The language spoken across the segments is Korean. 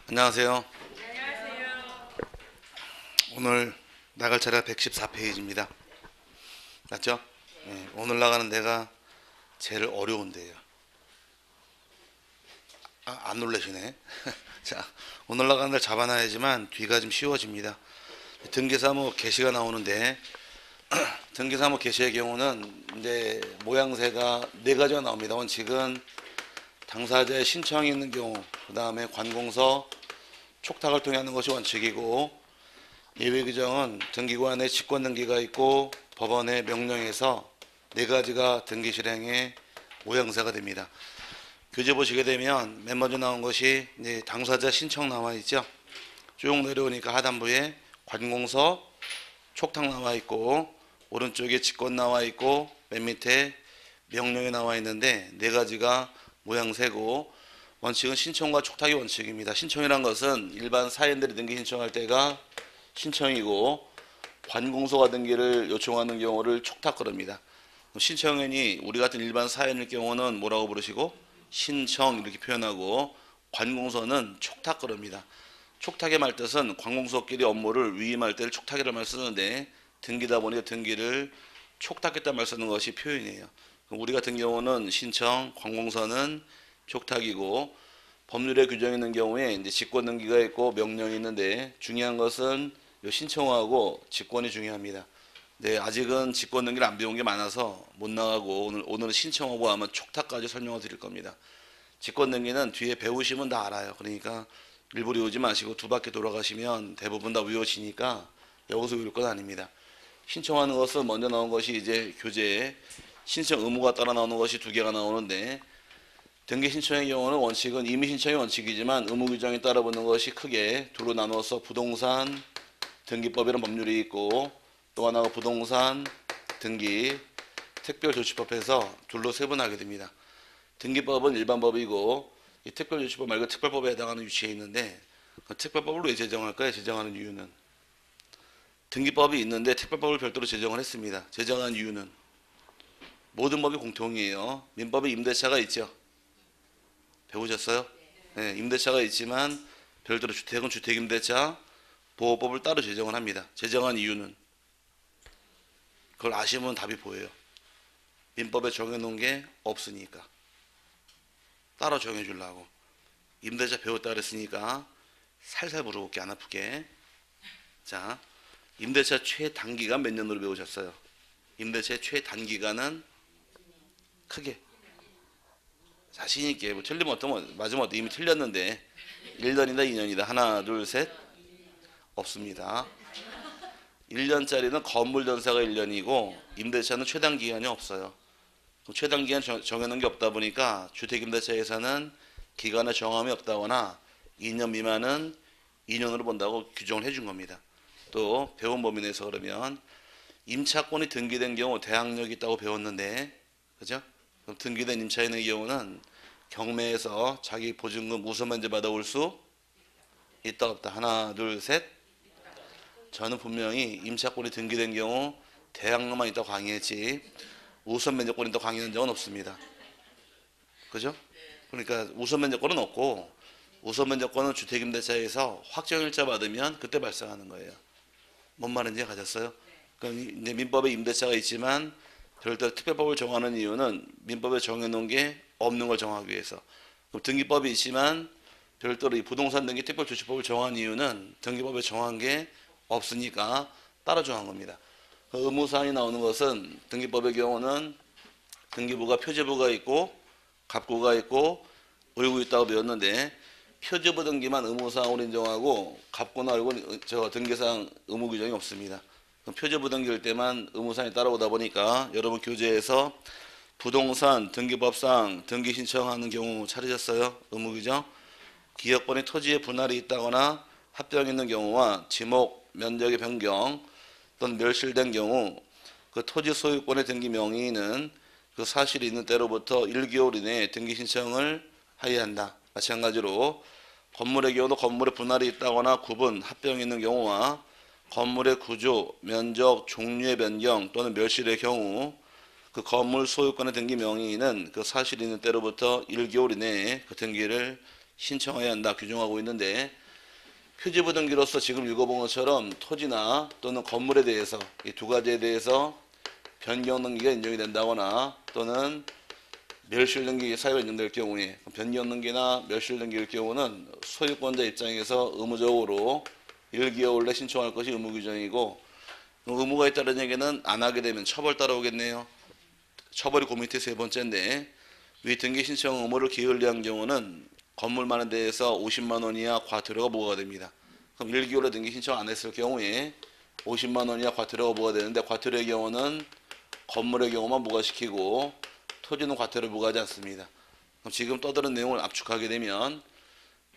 안녕하세요. 안녕하세요. 오늘 나갈 차례가 114페이지입니다. 맞죠? 네, 오늘 나가는 데가 제일 어려운데요. 안 놀라시네. 자, 오늘 나가는 데를 잡아놔야지만 뒤가 좀 쉬워집니다. 등기사무 게시가 나오는데 등기사무 게시의 경우는 이제 모양새가 네 가지가 나옵니다. 원칙은 당사자의 신청이 있는 경우, 그 다음에 관공서 촉탁을 통해 하는 것이 원칙이고, 예외 규정은 등기관의 직권 등기가 있고 법원의 명령에서 네 가지가 등기 실행의 모양새가 됩니다. 교재 보시게 되면 맨 먼저 나온 것이 이제 당사자 신청 나와 있죠. 쭉 내려오니까 하단부에 관공서 촉탁 나와 있고 오른쪽에 직권 나와 있고 맨 밑에 명령이 나와 있는데 네 가지가 모양새고, 원칙은 신청과 촉탁이 원칙입니다. 신청이란 것은 일반 사인들이 등기 신청할 때가 신청이고, 관공서가 등기를 요청하는 경우를 촉탁 그럽니다. 신청인이 우리 같은 일반 사인일 경우는 뭐라고 부르시고 신청 이렇게 표현하고, 관공서는 촉탁 그럽니다. 촉탁의 말뜻은 관공서끼리 업무를 위임할 때를 촉탁이라는 말 쓰는데, 등기다 보니까 등기를 촉탁했다는 말 쓰는 것이 표현이에요. 우리 같은 경우는 신청, 관공서는 촉탁이고, 법률에 규정이 있는 경우에 이제 직권 등기가 있고 명령이 있는데, 중요한 것은 요 신청하고 직권이 중요합니다. 네, 아직은 직권 등기를 안 배운 게 많아서 못 나가고 오늘은 신청하고 아마 촉탁까지 설명을 드릴 겁니다. 직권 등기는 뒤에 배우시면 다 알아요. 그러니까 일부러 외우지 마시고 두 바퀴 돌아가시면 대부분 다 외워지니까 여기서 외울 건 아닙니다. 신청하는 것은 먼저 나온 것이 이제 교재에 신청 의무가 따라 나오는 것이 두 개가 나오는데, 등기 신청의 경우는 원칙은 임의 신청이 원칙이지만 의무 규정에 따라 붙는 것이 크게 둘로 나누어서 부동산 등기법이라는 법률이 있고, 또 하나가 부동산 등기 특별조치법에서 둘로 세분하게 됩니다. 등기법은 일반법이고 이 특별조치법 말고 특별법에 해당하는 위치에 있는데, 그 특별법을 왜 제정할까요? 제정하는 이유는 등기법이 있는데 특별법을 별도로 제정을 했습니다. 제정한 이유는 모든 법이 공통이에요. 민법에 임대차가 있죠. 배우셨어요? 네, 임대차가 있지만 별도로 주택은 주택임대차 보호법을 따로 제정을 합니다. 제정한 이유는 그걸 아시면 답이 보여요. 민법에 정해놓은 게 없으니까 따로 정해주려고. 임대차 배웠다 그랬으니까 살살 물어볼게, 안 아프게. 자, 임대차 최단기간 몇 년으로 배우셨어요? 임대차의 최단기간은 크게 자신 있게, 뭐 틀리면 어떤 맞으면 어떤 이미 틀렸는데 1년이다 2년이다 하나 둘 셋 없습니다. 1년짜리는 건물 전세가 1년이고 임대차는 최단 기간이 없어요. 최단 기간 정해놓은 게 없다 보니까 주택임대차에서는 기간의 정함이 없다거나 2년 미만은 2년으로 본다고 규정을 해준 겁니다. 또 배운 범위 내에서 그러면 임차권이 등기된 경우 대항력이 있다고 배웠는데, 그죠? 그럼 등기된 임차인의 경우는 경매에서 자기 보증금 우선 면제 받아올 수 있다 없다 하나 둘 셋. 저는 분명히 임차권이 등기된 경우 대항력만 있다고 강의했지 우선 면제권이 있다고 강의한 적은 없습니다. 그죠? 그러니까 우선 면제권은 없고, 우선 면제권은 주택임대차에서 확정일자 받으면 그때 발생하는 거예요. 뭔 말인지 가졌어요? 그럼 이제 민법에 임대차가 있지만 별도로 특별법을 정하는 이유는 민법에 정해놓은 게 없는 걸 정하기 위해서. 그럼 등기법이 있지만 별도로 이 부동산 등기 특별조치법을 정한 이유는 등기법에 정한 게 없으니까 따로 정한 겁니다. 그 의무사항이 나오는 것은 등기법의 경우는 등기부가 표제부가 있고 갑구가 있고 의구 있다고 배웠는데, 표제부 등기만 의무사항으로 인정하고 갑구나 의구는 저 등기사항 의무 규정이 없습니다. 표제부 등기일 때만 의무사항이 따라오다 보니까 여러분 교재에서 부동산 등기법상 등기 신청하는 경우 찾으셨어요? 의무 규정. 기업권이 토지의 분할이 있다거나 합병이 있는 경우와 지목 면적의 변경 또는 멸실된 경우 그 토지 소유권의 등기 명의는 그 사실이 있는 때로부터 1개월 이내에 등기 신청을 하여야 한다. 마찬가지로 건물의 경우도 건물의 분할이 있다거나 구분, 합병이 있는 경우와 건물의 구조, 면적, 종류의 변경 또는 멸실의 경우 그 건물 소유권의 등기 명의인은 그 사실이 있는 때로부터 1개월 이내에 그 등기를 신청해야 한다 규정하고 있는데 표지부 등기로서 지금 읽어본 것처럼 토지나 또는 건물에 대해서 이 두 가지에 대해서 변경 등기가 인정이 된다거나 또는 멸실 등기 사유가 인정될 경우에 변경 등기나 멸실 등기일 경우는 소유권자 입장에서 의무적으로 1개월 내 신청할 것이 의무 규정이고 의무가 있다는 얘기는 안 하게 되면 처벌 따라오겠네요. 처벌이 그 밑에 세 번째인데 위 등기 신청 의무를 게을리한 경우는 건물만에 대해서 50만 원 이하 과태료가 부과가 됩니다. 그럼 1개월에 등기 신청 안 했을 경우에 50만 원 이하 과태료가 부과가 되는데 과태료의 경우는 건물의 경우만 부과시키고 토지는 과태료 부과하지 않습니다. 그럼 지금 떠드는 내용을 압축하게 되면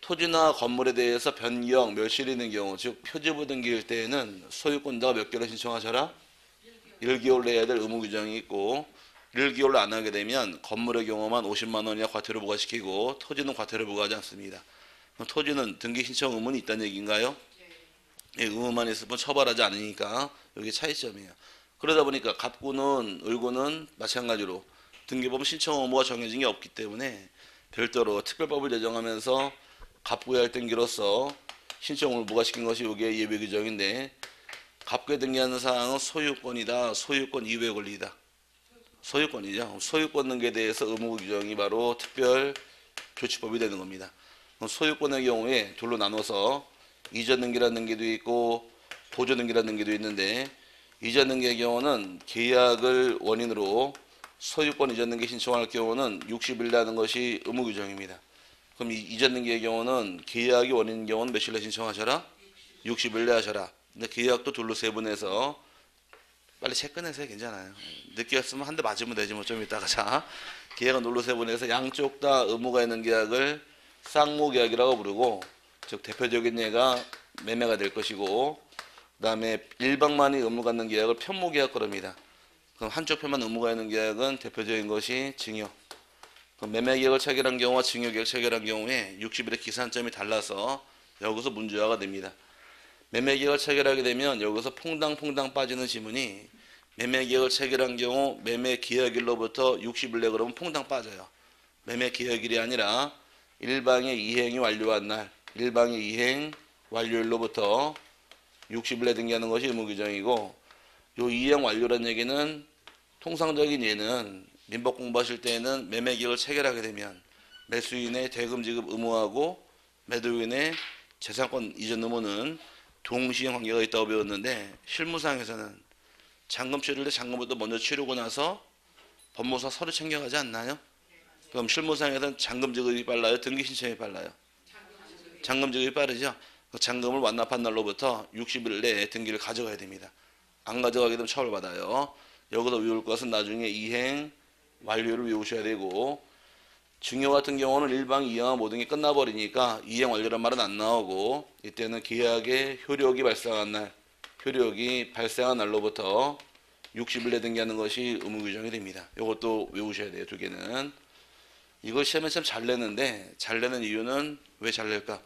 토지나 건물에 대해서 변경, 멸실이 있는 경우 즉 표지부 등기일 때에는 소유권자가 몇 개월 신청하셔라? 1개월 내야 될 의무 규정이 있고 1개월로 안 하게 되면 건물의 경우만 50만 원 이하 과태료 부과시키고 토지는 과태료 부과하지 않습니다. 그럼 토지는 등기 신청 의무는 있다는 얘기인가요? 예, 의무만 있을 뿐 처벌하지 않으니까 여기 차이점이에요. 그러다 보니까 갑구는 을구는 마찬가지로 등기법 신청 의무가 정해진 게 없기 때문에 별도로 특별법을 제정하면서 갑구의 할등기로서 신청 의무를 부과시킨 것이 이게 예외 규정인데 갑구에 등기하는 사항은 소유권이다, 소유권 이외의 권리이다. 소유권이죠. 소유권 등기에 대해서 의무 규정이 바로 특별 조치법이 되는 겁니다. 소유권의 경우에 둘로 나눠서 이전 등기라는 등기도 있고 보조 등기라는 등기도 있는데 이전 등기의 경우는 계약을 원인으로 소유권 이전 등기 신청할 경우는 60일 내는 것이 의무 규정입니다. 그럼 이전 등기의 경우는 계약이 원인인 경우는 며칠 내 신청하셔라? 60일 내 하셔라. 근데 계약도 둘로 세분해서 빨리 책 끝내세요. 괜찮아요. 늦게 왔으면 한 대 맞으면 되지 뭐 좀 이따가. 자, 계약은 둘로 세분해서 양쪽 다 의무가 있는 계약을 쌍무계약이라고 부르고 즉 대표적인 예가 매매가 될 것이고 그 다음에 일방만이 의무 갖는 계약을 편무계약 그럽니다. 그럼 한쪽 편만 의무가 있는 계약은 대표적인 것이 증여. 그럼 매매계약을 체결한 경우와 증여계약 체결한 경우에 60일의 기산점이 달라서 여기서 문제화가 됩니다. 매매계약을 체결하게 되면 여기서 퐁당퐁당 빠지는 지문이 매매계약을 체결한 경우 매매계약일로부터 60일 내 그러면 퐁당 빠져요. 매매계약일이 아니라 일방의 이행이 완료한 날, 일방의 이행 완료일로부터 60일 내 등기하는 것이 의무 규정이고 요 이행 완료란 얘기는 통상적인 예는 민법 공부하실 때에는 매매계약을 체결하게 되면 매수인의 대금 지급 의무하고 매도인의 재산권 이전 의무는 동시행 관계가 있다고 배웠는데 실무상에서는 잔금 치를 때 잔금부터 먼저 치르고 나서 법무사 서류 챙겨가지 않나요? 그럼 실무상에서는 잔금 지급이 빨라요? 등기 신청이 빨라요? 잔금 지급이 빠르죠? 잔금을 완납한 날로부터 60일 내에 등기를 가져가야 됩니다. 안 가져가게 되면 처벌받아요. 여기서 외울 것은 나중에 이행 완료를 외우셔야 되고 증여 같은 경우는 일방 이행과 모든 게 끝나버리니까 이행 완료란 말은 안 나오고 이때는 계약의 효력이 발생한 날, 효력이 발생한 날로부터 60일 내 등기하는 것이 의무 규정이 됩니다. 이것도 외우셔야 돼요. 두 개는. 이거 시험에 참 잘 내는데 잘 내는 이유는 왜 잘 낼까?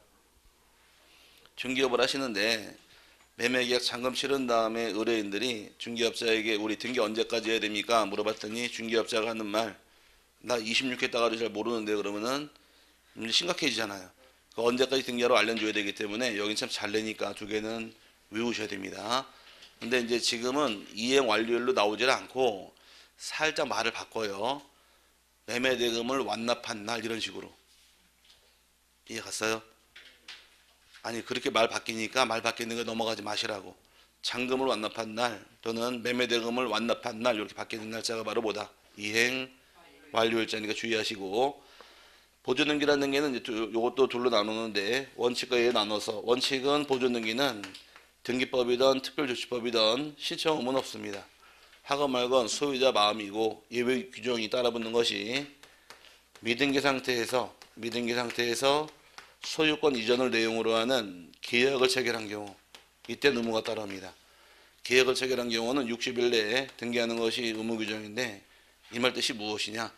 중개업을 하시는데 매매계약 잔금 치른 다음에 의뢰인들이 중개업자에게 우리 등기 언제까지 해야 됩니까? 물어봤더니 중개업자가 하는 말 나 26회 따가지고 잘 모르는데 그러면은 심각해지잖아요. 언제까지 등기하러 알려줘야 되기 때문에 여긴 참 잘 내니까 두 개는 외우셔야 됩니다. 근데 이제 지금은 이행 완료일로 나오질 않고 살짝 말을 바꿔요. 매매 대금을 완납한 날 이런 식으로. 이해 갔어요? 아니 그렇게 말 바뀌니까 말 바뀌는 거 넘어가지 마시라고. 잔금을 완납한 날 또는 매매 대금을 완납한 날 이렇게 바뀌는 날짜가 바로 뭐다? 이행 완료일자니까 주의하시고 보조등기라는 등기는 이제 이것도 둘로 나누는데 원칙과 예외 나눠서 원칙은 보조등기는 등기법이든 특별조치법이든 신청 의무는 없습니다. 하건 말건 소유자 마음이고 예외 규정이 따라붙는 것이 미등기 상태에서 소유권 이전을 내용으로 하는 계약을 체결한 경우 이때 의무가 따릅니다. 계약을 체결한 경우는 60일 내에 등기하는 것이 의무 규정인데 이 말 뜻이 무엇이냐?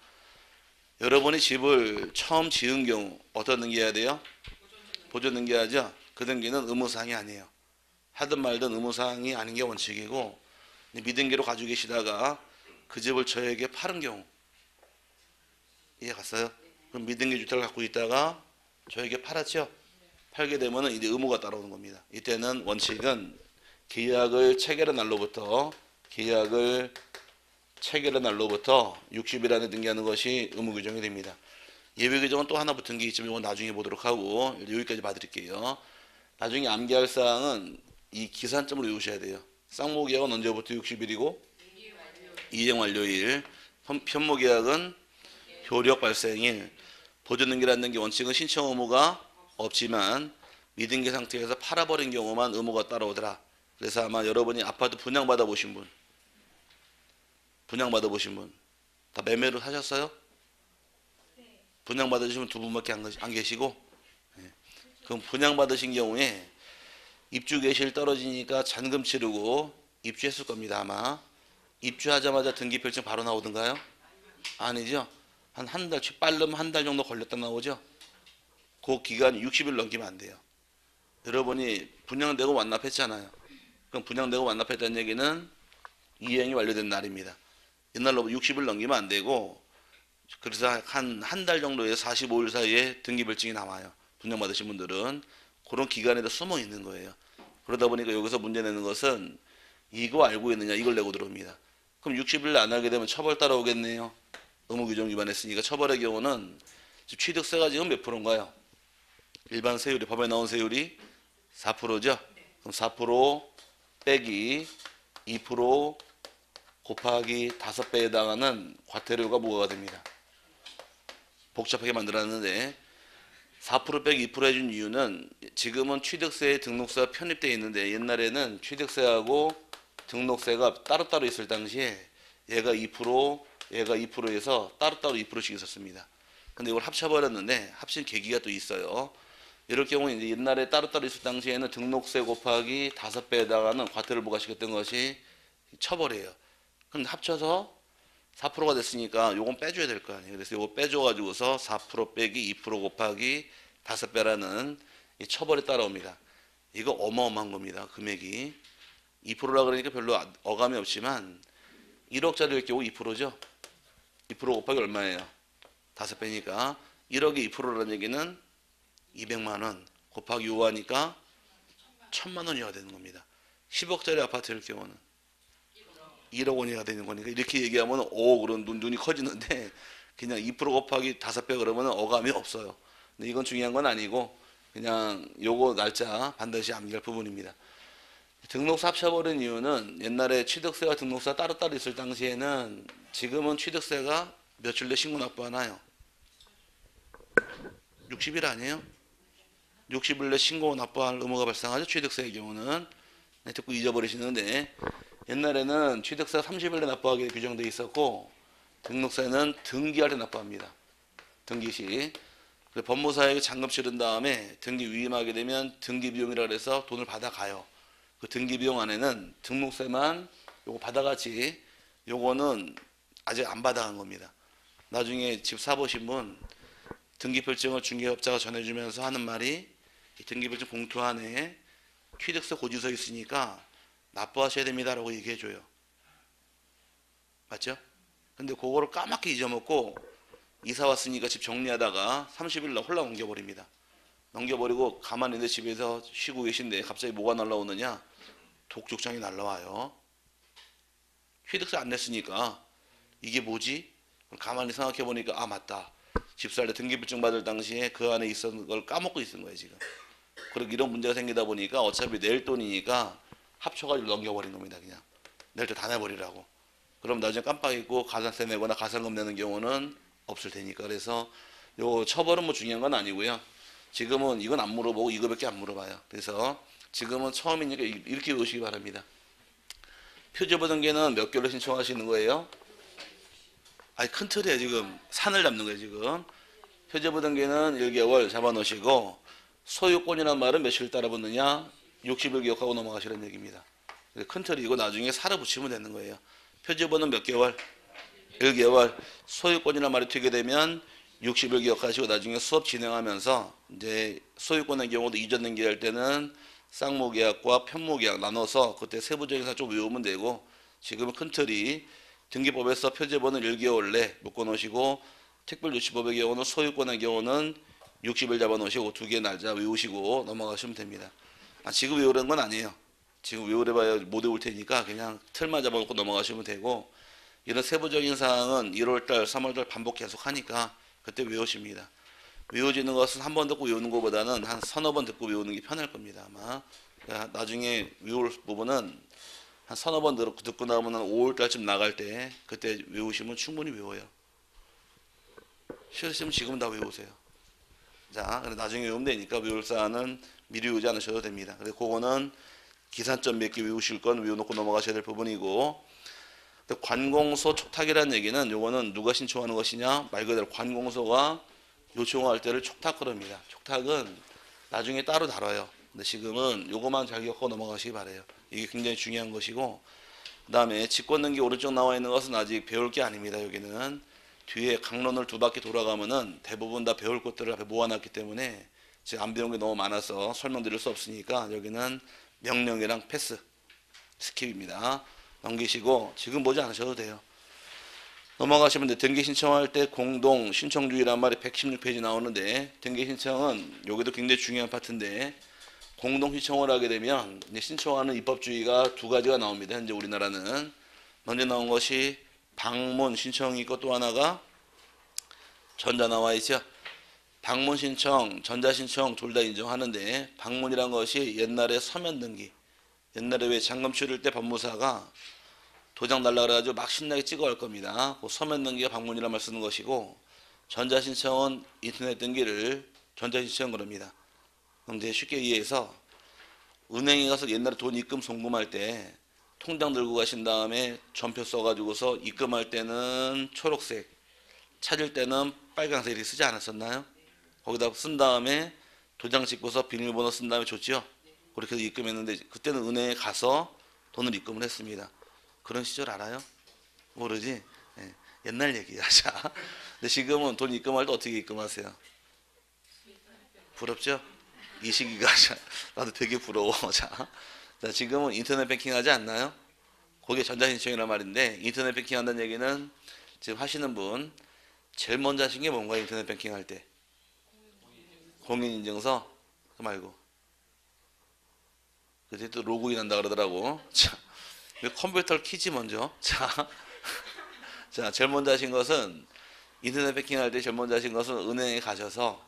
여러분이 집을 처음 지은 경우 어떤 등기해야 돼요? 보조 등기하죠? 그 등기는 의무사항이 아니에요. 하든 말든 의무사항이 아닌 게 원칙이고 미등기로 가지고 계시다가 그 집을 저에게 파는 경우 이해 갔어요? 그럼 미등기 주택을 갖고 있다가 저에게 팔았죠. 팔게 되면은 이제 의무가 따라오는 겁니다. 이때는 원칙은 계약을 체결한 날로부터 60일 안에 등기하는 것이 의무 규정이 됩니다. 예외 규정은 또 하나 붙은 게 있지만 이건 나중에 보도록 하고 여기까지 봐드릴게요. 나중에 암기할 사항은 이 기산점으로 외우셔야 돼요. 쌍무계약은 언제부터 60일이고 이행 완료일, 편무계약은 효력 발생일, 보존등기라는 게 원칙은 신청 의무가 없지만 미등기 상태에서 팔아버린 경우만 의무가 따라오더라. 그래서 아마 여러분이 아파트 분양받아 보신 분, 다 매매로 사셨어요? 분양받으시면 두 분밖에 안 계시고, 그럼 분양받으신 경우에 입주 개시일 떨어지니까 잔금 치르고 입주했을 겁니다. 아마 입주하자마자 등기 필증 바로 나오던가요? 아니죠. 한 달, 빠르면 한 달 정도 걸렸다 나오죠. 그 기간 60일 넘기면 안 돼요. 여러분이 분양되고 완납했잖아요. 그럼 분양되고 완납했다는 얘기는 이행이 완료된 날입니다. 옛날로 60일 넘기면 안 되고, 그래서 한 달 정도에서 45일 사이에 등기별증이 나와요. 분양받으신 분들은 그런 기간에도 숨어 있는 거예요. 그러다 보니까 여기서 문제 내는 것은 이거 알고 있느냐 이걸 내고 들어옵니다. 그럼 60일 안 하게 되면 처벌 따라오겠네요. 의무규정 위반했으니까. 처벌의 경우는 취득세가 지금 몇 프로인가요? 일반 세율이, 법에 나온 세율이 4%죠. 그럼 4% 빼기 2% 곱하기 5배에 해당하는 과태료가 뭐가 됩니다. 복잡하게 만들었는데 4% 빼기 2% 해준 이유는 지금은 취득세에 등록세가 편입되어 있는데 옛날에는 취득세하고 등록세가 따로따로 있을 당시에 얘가 2%, 얘가 2%에서 따로따로 2%씩 있었습니다. 근데 이걸 합쳐버렸는데 합친 계기가 또 있어요. 이럴 경우 이제 옛날에 따로따로 있을 당시에는 등록세 곱하기 5배에 해당하는 과태료를 부과시켰던 것이 처벌이에요. 그럼 합쳐서 4%가 됐으니까 요건 빼줘야 될 거 아니에요. 그래서 요거 빼줘가지고서 4% 빼기 2% 곱하기 5배라는 이 처벌이 따라옵니다. 이거 어마어마한 겁니다. 금액이 2%라 그러니까 별로 어감이 없지만 1억짜리일 경우 2%죠. 2% 곱하기 얼마예요? 5배니까 1억이 2%라는 얘기는 200만 원 곱하기 5 하니까 1000만 원이어야 되는 겁니다. 10억짜리 아파트일 경우는 1억 원이가 되는 거니까 이렇게 얘기하면 그런 눈이 커지는데 그냥 2% 곱하기 5배 그러면 어감이 없어요. 근데 이건 중요한 건 아니고 그냥 요거 날짜 반드시 암기할 부분입니다. 등록사 합쳐버린 이유는 옛날에 취득세와 등록세가 따로따로 있을 당시에는 지금은 취득세가 며칠 내 신고 납부하나요? 60일 아니에요? 60일 내 신고 납부할 의무가 발생하죠. 취득세의 경우는. 듣고 잊어버리시는데 옛날에는 취득세가 30일 내 납부하게 규정되어 있었고 등록세는 등기할 때 납부합니다. 등기 시. 법무사에게 잔금 치른 다음에 등기 위임하게 되면 등기 비용이라 해서 돈을 받아가요. 그 등기 비용 안에는 등록세만 요거 받아가지 요거는 아직 안 받아간 겁니다. 나중에 집 사보신 분 등기필증을 중개업자가 전해주면서 하는 말이 이 등기필증 봉투 안에 취득세 고지서 있으니까 납부하셔야 됩니다라고 얘기해줘요. 맞죠? 근데 그거를 까맣게 잊어먹고 이사 왔으니까 집 정리하다가 30일 날 홀라 옮겨버립니다. 넘겨버리고 가만히 내 집에서 쉬고 계신데 갑자기 뭐가 날라오느냐? 독촉장이 날라와요. 취득세 안 냈으니까 이게 뭐지? 가만히 생각해보니까 아 맞다. 집 살 때 등기부증 받을 당시에 그 안에 있었는 걸 까먹고 있는 거예요 지금. 그리고 이런 문제가 생기다 보니까 어차피 낼 돈이니까 합쳐가지고 넘겨버린 겁니다. 그냥 낼 때 다 내버리라고. 그럼 나중에 깜빡 잊고 가산세 내거나 가산금 내는 경우는 없을 테니까. 그래서 요 처벌은 뭐 중요한 건 아니고요. 지금은 이건 안 물어보고 이거밖에 안 물어봐요. 그래서 지금은 처음이니까 이렇게 외우시기 바랍니다. 표제부 등기는 몇 개월로 신청하시는 거예요? 아니 큰 틀이에요. 지금 산을 잡는 거예요. 지금 표제부 등기는 1개월 잡아놓으시고 소유권이라는 말은 며칠 따라 붙느냐? 60일 기억하고 넘어가시라는 얘기입니다. 큰 틀이고 나중에 살아 붙이면 되는 거예요. 표제부는 몇 개월? 1개월. 소유권이라는 말이 튀게 되면 60일 기억하시고 나중에 수업 진행하면서 이제 소유권의 경우도 이전 등기할 때는 쌍무계약과 편무계약 나눠서 그때 세부적인 사항 좀 외우면 되고 지금은 큰 틀이 등기법에서 표제본은 1개월 내 묶어놓으시고 특별조치법의 경우는 소유권의 경우는 60일 잡아놓으시고 두 개 날짜 외우시고 넘어가시면 됩니다. 지금 외우라는 건 아니에요. 지금 외우래봐야 못 외울 테니까 그냥 틀만 잡아놓고 넘어가시면 되고, 이런 세부적인 사항은 1월달, 3월달 반복 계속 하니까 그때 외우십니다. 외워지는 것은 한 번 듣고 외우는 것보다는 한 서너 번 듣고 외우는 게 편할 겁니다. 아마 그러니까 나중에 외울 부분은 한 서너 번 듣고 나면 5월달쯤 나갈 때 그때 외우시면 충분히 외워요. 싫으시면 지금 다 외우세요. 자, 근데 나중에 외우면 되니까 외울 사안은 미리 외우지 않으셔도 됩니다. 그래서 그거는 기산점 몇 개 외우실 건 외워놓고 넘어가셔야 될 부분이고, 관공서 촉탁이라는 얘기는 요거는 누가 신청하는 것이냐, 말 그대로 관공서가 요청할 때를 촉탁그럽니다. 촉탁은 나중에 따로 다뤄요. 근데 지금은 요거만 잘 기억하고 넘어가시기 바래요. 이게 굉장히 중요한 것이고, 그 다음에 직권등기 오른쪽 나와 있는 것은 아직 배울 게 아닙니다. 여기는 뒤에 강론을 두 바퀴 돌아가면은 대부분 다 배울 것들을 앞에 모아놨기 때문에 지금 안 배운 게 너무 많아서 설명드릴 수 없으니까 여기는 명령이랑 패스, 스킵입니다. 넘기시고 지금 보지 않으셔도 돼요. 넘어가시면 돼. 등기 신청할 때 공동 신청주의란 말이 116페이지 나오는데, 등기 신청은 여기도 굉장히 중요한 파트인데, 공동 신청을 하게 되면 이제 신청하는 입법주의가 두 가지가 나옵니다. 현재 우리나라는 먼저 나온 것이 방문 신청이 있고, 또 하나가 전자 나와 있죠. 방문 신청, 전자 신청 둘 다 인정하는데, 방문이란 것이 옛날에 서면 등기, 옛날에 왜 잔금 치를 때 법무사가 도장 달라 그래가지고 막 신나게 찍어갈 겁니다. 그 서면 등기가 방문이란 말 쓰는 것이고, 전자 신청은 인터넷 등기를 전자 신청 그럽니다. 그럼 이제 쉽게 이해해서, 은행에 가서 옛날에 돈 입금 송금할 때 통장 들고 가신 다음에 전표 써가지고서 입금할 때는 초록색, 찾을 때는 빨간색 이렇게 쓰지 않았었나요? 거기다 쓴 다음에 도장 찍고서 비밀번호 쓴 다음에 줬죠. 그렇게 해서 입금했는데, 그때는 은행에 가서 돈을 입금을 했습니다. 그런 시절 알아요? 모르지? 네, 옛날 얘기야. 자, 근데 지금은 돈 입금할 때 어떻게 입금하세요? 부럽죠? 이 시기가 나도 되게 부러워. 자, 지금은 인터넷 뱅킹 하지 않나요? 그게 전자신청이란 말인데, 인터넷 뱅킹 한다는 얘기는 지금 하시는 분 제일 먼저 하신 게 뭔가요? 인터넷 뱅킹 할 때 공인인증서? 그 말고 그때 또 로그인 한다 그러더라고. 자, 컴퓨터를 키지 먼저. 자, 자, 제일 먼저 하신 것은, 인터넷 뱅킹 할 때 제일 먼저 하신 것은 은행에 가셔서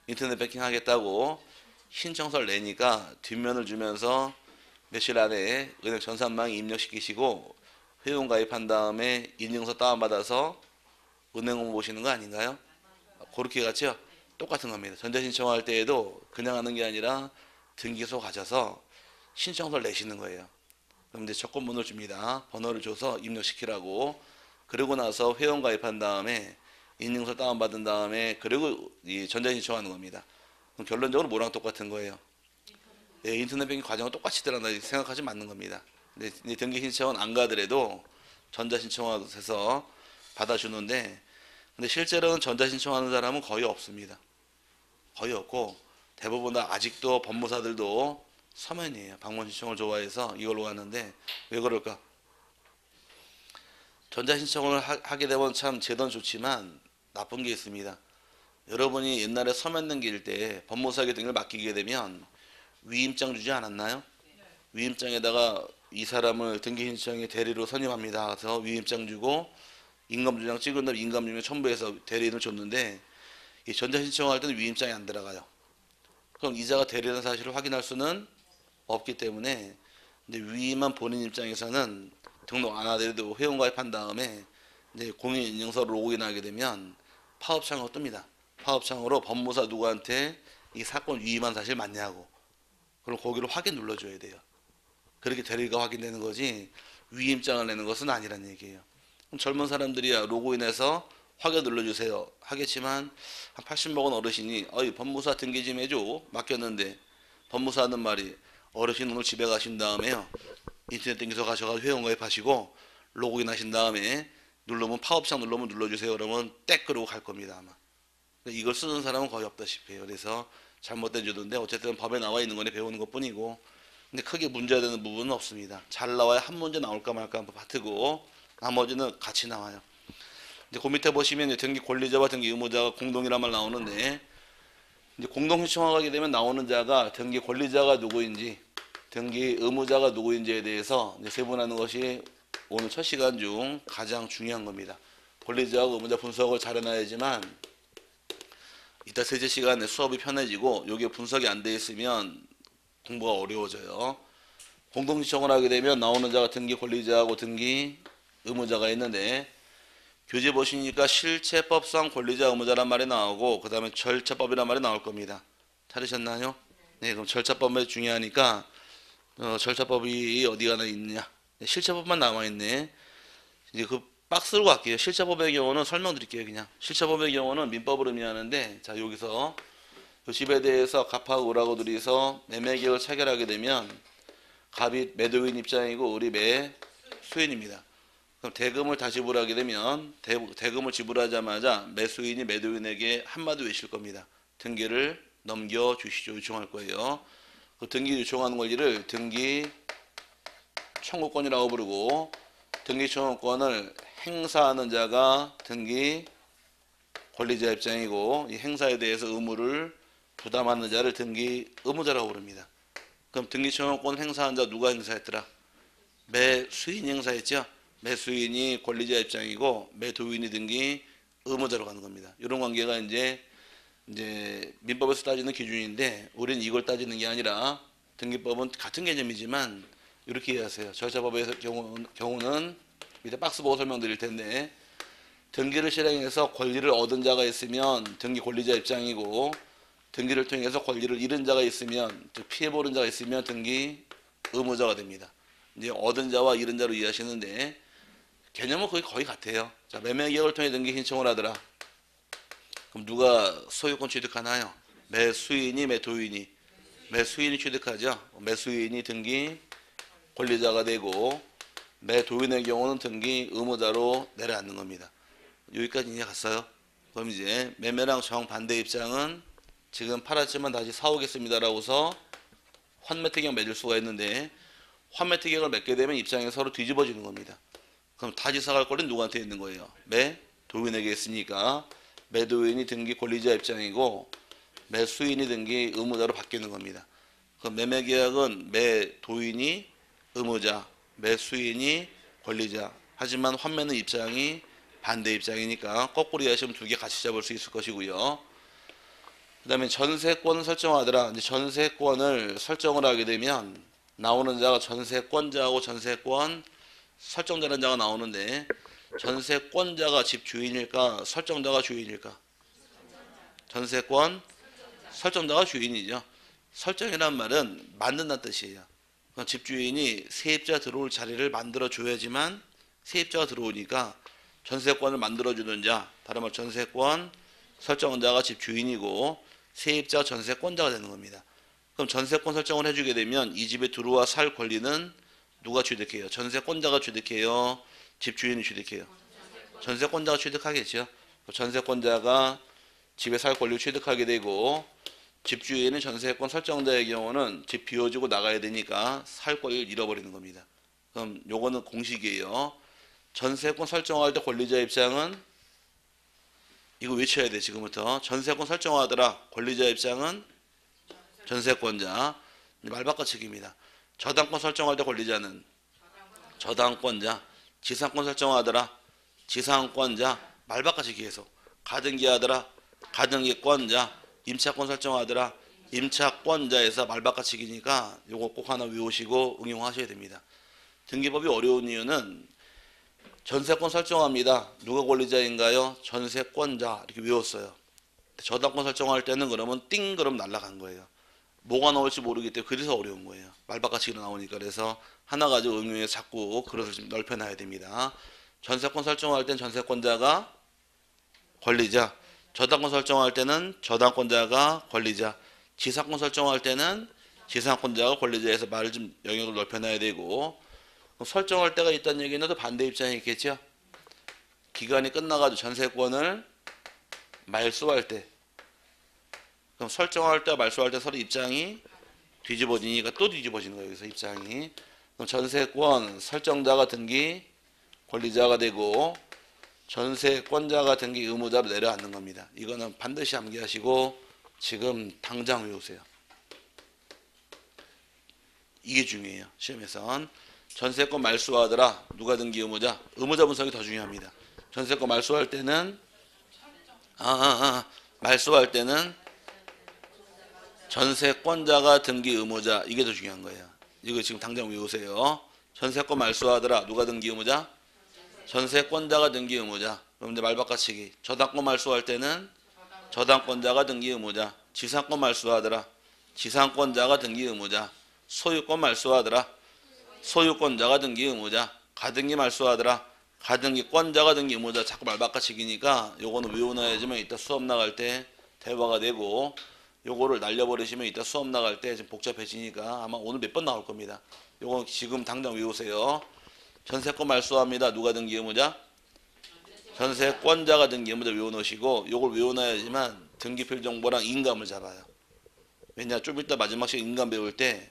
인터넷 뱅킹 하겠다고 신청서를 내니까 뒷면을 주면서 며칠 안에 은행 전산망에 입력시키시고 회원 가입한 다음에 인증서 다운받아서 은행원 보시는 거 아닌가요? 그렇게 같죠? 똑같은 겁니다. 전자신청할 때에도 그냥 하는 게 아니라 등기소 가셔서 신청서를 내시는 거예요. 그럼 이제 조건번호를 줍니다. 번호를 줘서 입력시키라고. 그러고 나서 회원 가입한 다음에 인증서 다운받은 다음에 그리고 이 전자신청하는 겁니다. 그럼 결론적으로 뭐랑 똑같은 거예요? 네, 인터넷 뱅킹 과정은 똑같이 들어간다 생각하시면 맞는 겁니다. 근데 등기 신청은 안 가더라도 전자신청해서 받아주는데, 근데 실제로는 전자신청하는 사람은 거의 없습니다. 거의 없고 대부분 다 아직도 법무사들도 서면이에요. 방문 신청을 좋아해서 이걸로 가는데, 왜 그럴까? 전자신청을 하게 되면 참 제도는 좋지만 나쁜 게 있습니다. 여러분이 옛날에 서면 등기일 때 법무사에게 등기를 맡기게 되면 위임장 주지 않았나요? 위임장에다가 이 사람을 등기 신청에 대리로 선임합니다. 그래서 위임장 주고 인감주장 찍은 다음에 인감증명 첨부해서 대리인을 줬는데, 이 전자신청할 때는 위임장이 안 들어가요. 그럼 이자가 대리라는 사실을 확인할 수는 없기 때문에, 이제 위임한 본인 입장에서는 등록 안 하더라도 회원가입한 다음에 이제 공인인증서로 로그인하게 되면 파업창으로 뜹니다. 파업창으로 법무사 누구한테 이 사건 위임한 사실 맞냐고. 그럼 거기를 확인 눌러줘야 돼요. 그렇게 대리가 확인되는 거지 위임장을 내는 것은 아니란 얘기예요. 그럼 젊은 사람들이야 로그인해서 확인 눌러주세요 하겠지만, 한 80 먹은 어르신이 어이 법무사 등기 좀 해줘 맡겼는데, 법무사 하는 말이 어르신 오늘 집에 가신 다음에요 인터넷 등기소 가셔가지고 회원가입하시고 로그인 하신 다음에 누르면 파업창 누르면 눌러주세요 그러면 땡 그러고 갈 겁니다. 아마 이걸 쓰는 사람은 거의 없다시피 해요. 그래서 잘못된 제도인데 어쨌든 법에 나와 있는 거네 배우는 것 뿐이고, 근데 크게 문제가 되는 부분은 없습니다. 잘 나와야 한 문제 나올까 말까 한번 파트고 나머지는 같이 나와요. 이제 그 밑에 보시면 등기 권리자와 등기 의무자가 공동이란 말 나오는데, 이제 공동 신청하게 되면 나오는 자가 등기 권리자가 누구인지, 등기 의무자가 누구인지에 대해서 이제 세분하는 것이 오늘 첫 시간 중 가장 중요한 겁니다. 권리자하고 의무자 분석을 잘 해놔야지만 이따 세제 시간에 수업이 편해지고 여기에 분석이 안 돼 있으면 공부가 어려워져요. 공동 신청을 하게 되면 나오는 자가 등기 권리자하고 등기 의무자가 있는데, 교재 보시니까 실체법상 권리자 의무자란 말이 나오고 그 다음에 절차법이란 말이 나올 겁니다. 찾으셨나요? 네, 그럼 절차법이 중요하니까 절차법이 어디 가나 있느냐. 네, 실체법만 남아있네. 이제 그 박스로 갈게요. 실체법의 경우는 설명드릴게요. 그냥 실체법의 경우는 민법을 의미하는데, 자 여기서 그 집에 대해서 갑하고 을하고 둘이서 매매계약을 체결하게 되면 갑이 매도인 입장이고 을이 매수인입니다. 그럼 대금을 다 지불하게 되면 대금을 지불하자마자 매수인이 매도인에게 한마디 외칠 겁니다. 등기를 넘겨주시죠. 요청할 거예요. 그 등기 요청하는 권리를 등기 청구권이라고 부르고, 등기 청구권을 행사하는 자가 등기 권리자 입장이고, 이 행사에 대해서 의무를 부담하는 자를 등기 의무자라고 부릅니다. 그럼 등기 청구권 행사한 자 누가 행사했더라? 매수인이 행사했죠. 매수인이 권리자 입장이고 매도인이 등기 의무자로 가는 겁니다. 이런 관계가 이제 민법에서 따지는 기준인데, 우리는 이걸 따지는 게 아니라 등기법은 같은 개념이지만 이렇게 이해하세요. 절차법의 경우는 밑에 박스 보고 설명드릴 텐데, 등기를 실행해서 권리를 얻은 자가 있으면 등기 권리자 입장이고, 등기를 통해서 권리를 잃은 자가 있으면, 즉 피해보는 자가 있으면 등기 의무자가 됩니다. 이제 얻은 자와 잃은 자로 이해하시는데 개념은 거의 같아요. 자, 매매계약을 통해 등기 신청을 하더라. 그럼 누가 소유권 취득하나요? 매수인이 매도인이? 매수인이 취득하죠. 매수인이 등기 권리자가 되고 매도인의 경우는 등기 의무자로 내려앉는 겁니다. 여기까지 이해 갔어요? 그럼 이제 매매랑 정반대 입장은 지금 팔았지만 다시 사오겠습니다라고서 환매특약 맺을 수가 있는데, 환매특약을 맺게 되면 입장이 서로 뒤집어지는 겁니다. 그럼 다시 사갈 권리는 누구한테 있는 거예요? 매도인에게 있으니까 매도인이 등기 권리자 입장이고 매수인이 등기 의무자로 바뀌는 겁니다. 그럼 매매계약은 매도인이 의무자, 매수인이 권리자. 하지만 환매는 입장이 반대 입장이니까 거꾸로 이해하시면 두 개 같이 잡을 수 있을 것이고요. 그 다음에 전세권을 설정하더라. 이제 전세권을 설정을 하게 되면 나오는 자가 전세권자하고 전세권 설정자라는 자가 나오는데, 전세권자가 집 주인일까 설정자가 주인일까? 전세권 설정자가 주인이죠. 설정이란 말은 만든다는 뜻이에요. 그러니까 집주인이 세입자 들어올 자리를 만들어 줘야지만 세입자가 들어오니까 전세권을 만들어 주는 자, 다른 말 전세권 설정자가 집 주인이고 세입자가 전세권자가 되는 겁니다. 그럼 전세권 설정을 해주게 되면 이 집에 들어와 살 권리는 누가 취득해요? 전세권자가 취득해요? 집주인이 취득해요? 전세권자가 취득하겠죠. 전세권자가 집에 살 권리를 취득하게 되고, 집주인은 전세권 설정자의 경우는 집 비워주고 나가야 되니까 살 권리를 잃어버리는 겁니다. 그럼 요거는 공식이에요. 전세권 설정할 때 권리자 입장은 이거 외쳐야 돼. 지금부터 전세권 설정하더라. 권리자 입장은 전세권자. 말바꿔치기입니다. 저당권 설정할 때 권리자는 저당권자. 지상권 설정하더라. 지상권자. 말바꿔치기 해서 가등기 하더라. 가등기권자. 임차권 설정하더라. 임차권자에서 말바꿔치기니까 요거 꼭 하나 외우시고 응용하셔야 됩니다. 등기법이 어려운 이유는 전세권 설정합니다. 누가 권리자인가요? 전세권자. 이렇게 외웠어요. 저당권 설정할 때는 그러면 띵 그럼 날아간 거예요. 뭐가 나올지 모르기 때문에 그래서 어려운 거예요. 말바꿔치기로 나오니까. 그래서 하나 가지고 응용해서 자꾸 그릇을 좀 넓혀놔야 됩니다. 전세권 설정할 땐 전세권자가 권리자, 저당권 설정할 때는 저당권자가 권리자, 지상권 설정할 때는 지상권자가 권리자에서 말을 좀 영역을 넓혀놔야 되고, 설정할 때가 있다는 얘기는 또 반대 입장이 있겠죠. 기간이 끝나가지고 전세권을 말소할 때, 그럼 설정할 때 말소할 때 서로 입장이 뒤집어지니까 또 뒤집어지는 거예요. 여기서 입장이. 그럼 전세권 설정자가 등기 권리자가 되고 전세권자가 등기 의무자로 내려앉는 겁니다. 이거는 반드시 암기하시고 지금 당장 외우세요. 이게 중요해요. 시험에선 전세권 말소하더라. 누가 등기 의무자? 의무자 분석이 더 중요합니다. 전세권 말소할 때는 말소할 때는 전세권자가 등기 의무자, 이게 더 중요한 거예요. 이거 지금 당장 외우세요. 전세권 말소하더라. 누가 등기 의무자? 전세권자가 등기 의무자. 그럼 이제 말바꿔치기. 저당권 말소할 때는 저당권자가 등기 의무자. 지상권 말소하더라. 지상권자가 등기 의무자. 소유권 말소하더라. 소유권자가 등기 의무자. 가등기 말소하더라. 가등기권자가 등기 의무자. 자꾸 말바꿔치기니까 요거는 외워놔야지만 이따 수업 나갈 때 대화가 되고, 요거를 날려버리시면 이따 수업 나갈 때 좀 복잡해지니까 아마 오늘 몇 번 나올 겁니다. 요거 지금 당장 외우세요. 전세권 말소합니다. 누가 등기 의무자? 전세권자가 등기 의무자 외워놓으시고, 요걸 외워놔야지만 등기필 정보랑 인감을 잡아요. 왜냐, 좀 이따 마지막 시간 인감 배울 때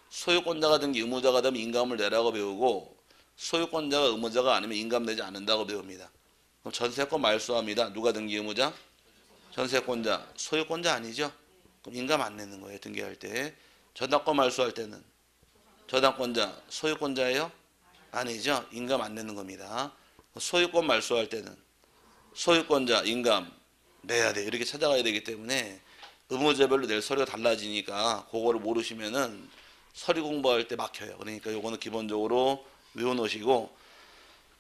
소유권자가 등기 의무자가 되면 인감을 내라고 배우고, 소유권자가 의무자가 아니면 인감 내지 않는다고 배웁니다. 그럼 전세권 말소합니다. 누가 등기 의무자? 전세권자. 소유권자 아니죠? 그럼 인감 안 내는 거예요. 등기할 때. 저당권 말소할 때는 저당권자. 소유권자예요? 아니죠? 인감 안 내는 겁니다. 소유권 말소할 때는 소유권자 인감 내야 돼. 이렇게 찾아가야 되기 때문에 의무자별로 낼 서류가 달라지니까 그거를 모르시면은 서류 공부할 때 막혀요. 그러니까 요거는 기본적으로 외워놓으시고,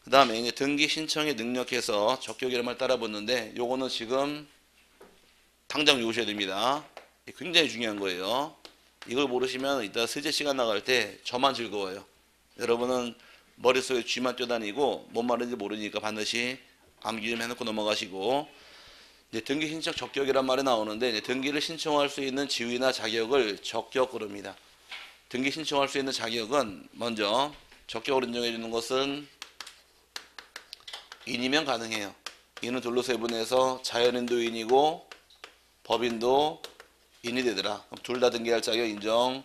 그 다음에 이제 등기 신청에 능력해서 적격이라는 말 따라 붙는데, 요거는 지금 당장 외우셔야 됩니다. 굉장히 중요한 거예요. 이걸 모르시면 이따 세제 시간 나갈 때 저만 즐거워요. 여러분은 머릿속에 쥐만 뛰어다니고 뭔 말인지 모르니까 반드시 암기 좀 해놓고 넘어가시고, 이제 등기 신청 적격이란 말이 나오는데, 이제 등기를 신청할 수 있는 지위나 자격을 적격 그럽니다. 등기 신청할 수 있는 자격은 먼저 적격을 인정해 주는 것은 인이면 가능해요. 인은 둘로 세분해서 자연인도 인이고 법인도 인이 되더라. 그럼 둘 다 등기할 자격 인정해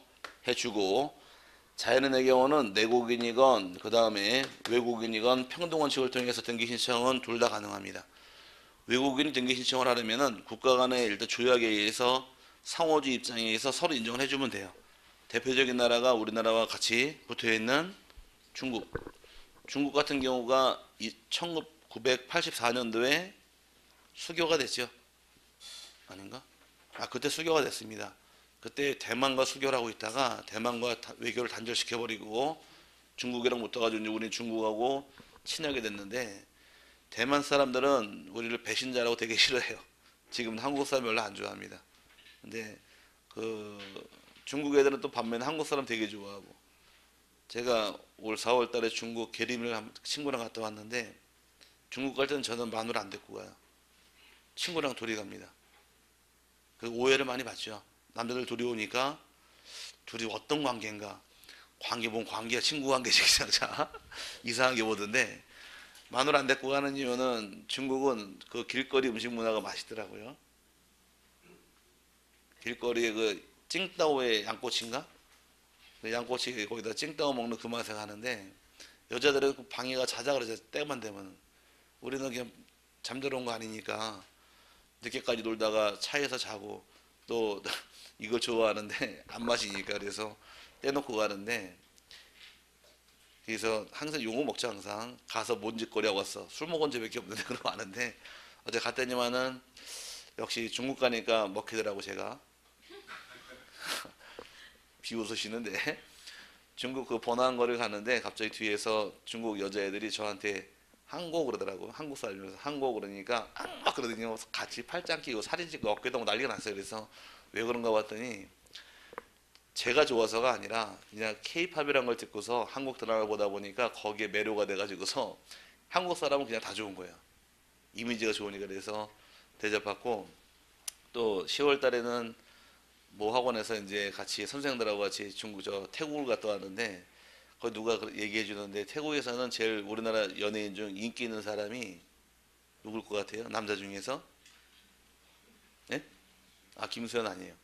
주고, 자연인의 경우는 내국인이건 그 다음에 외국인이건 평등원칙을 통해서 등기 신청은 둘 다 가능합니다. 외국인이 등기 신청을 하려면은 국가 간의 일단 조약에 의해서 상호주의 입장에 의해서 서로 인정을 해주면 돼요. 대표적인 나라가 우리나라와 같이 붙어있는 중국. 중국 같은 경우가 1984년도에 수교가 됐죠. 아닌가? 그때 수교가 됐습니다. 그때 대만과 수교를 하고 있다가 대만과 외교를 단절시켜버리고 중국이랑 붙어가지고 우리는 중국하고 친하게 됐는데, 대만 사람들은 우리를 배신자라고 되게 싫어해요. 지금 한국 사람 별로 안 좋아합니다. 근데 중국 애들은 또 반면에 한국 사람 되게 좋아하고, 제가 올 4월 달에 중국 계림을 친구랑 갔다 왔는데, 중국 갈 때는 저는 마누라 안 데리고 가요. 친구랑 둘이 갑니다. 그 오해를 많이 받죠. 남자들 둘이 오니까 둘이 어떤 관계인가, 뭔 관계야, 친구 관계지 자 이상하게 보던데, 마누라 안 데리고 가는 이유는 중국은 그 길거리 음식 문화가 맛있더라고요. 길거리에 그 찡따오의 양꼬치인가? 그 양꼬치 거기다 찡따오 먹는 그 맛에 가는데, 여자들은 그 방해가 잦아 그러죠. 때만 되면. 우리는 그냥 잠들어 온 거 아니니까 늦게까지 놀다가 차에서 자고, 또 이걸 좋아하는데 안 마시니까 그래서 떼놓고 가는데, 그래서 항상 용어 먹죠. 항상 가서 뭔 짓거리 하고 왔어. 술 먹은 적밖에 없는데 그러고 아는데, 어제 갔더니만은 역시 중국 가니까 먹히더라고. 제가 비웃으시는데, 중국 그 번화한 거리 가는데 갑자기 뒤에서 중국 여자애들이 저한테 한국 그러더라고. 한국 사람이면서 한국 그러니까 막 그러더니 같이 팔짱 끼고 사진 찍고 어깨 동무 난리가 났어요. 그래서 왜 그런가 봤더니 제가 좋아서가 아니라 그냥 케이팝이라는 걸 듣고서 한국 드라마를 보다 보니까 거기에 매료가 돼가지고서 한국 사람은 그냥 다 좋은 거예요. 이미지가 좋으니까. 그래서 대접받고, 또 10월 달에는 모 학원에서 이제 같이 선생들하고 같이 태국을 갔다 왔는데, 거기 누가 얘기해 주는데, 태국에서는 제일 우리나라 연예인 중 인기 있는 사람이 누굴 것 같아요? 남자 중에서? 예? 김수현 아니에요.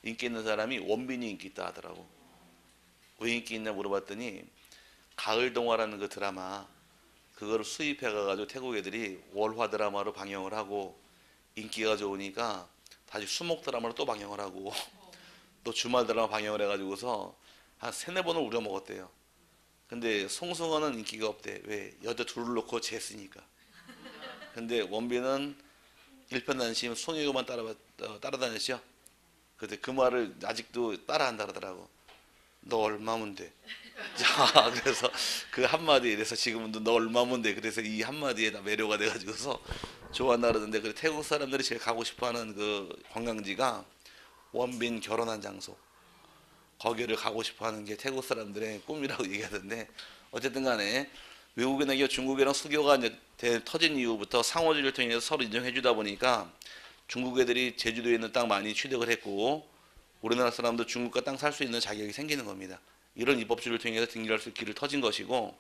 인기 있는 사람이 원빈이 인기 있다 하더라고. 왜 인기 있냐 물어봤더니, 가을동화라는 그 드라마, 그거를 수입해 가가지고 태국 애들이 월화 드라마로 방영을 하고, 인기가 좋으니까 다시 수목 드라마를 또 방영을 하고 또 주말 드라마 방영을 해가지고서 한 세네 번을 우려 먹었대요. 근데 송승헌은 인기가 없대. 왜? 여자 둘을 놓고 쟀으니까. 근데 원빈은 일편단심 송혜교만 따라다녔죠. 근데 그 말을 아직도 따라한다 그러더라고. 너 얼마면 돼? 자, 그래서 그 한마디에 대해서 지금은 너 얼마면 돼? 그래서 이 한마디에 다 매료가 돼가지고서 좋아한다 그러는데, 그 태국 사람들이 제일 가고 싶어하는 그 관광지가 원빈 결혼한 장소. 거기를 가고 싶어하는 게 태국 사람들의 꿈이라고 얘기하던데, 어쨌든 간에 외국인에게 중국이랑 수교가 이제 터진 이후부터 상호주의를 통해서 서로 인정해주다 보니까 중국 애들이 제주도에 있는 땅 많이 취득을 했고, 우리나라 사람도 중국과 땅 살 수 있는 자격이 생기는 겁니다. 이런 입법주의를 통해서 등기할 수 길을 터진 것이고,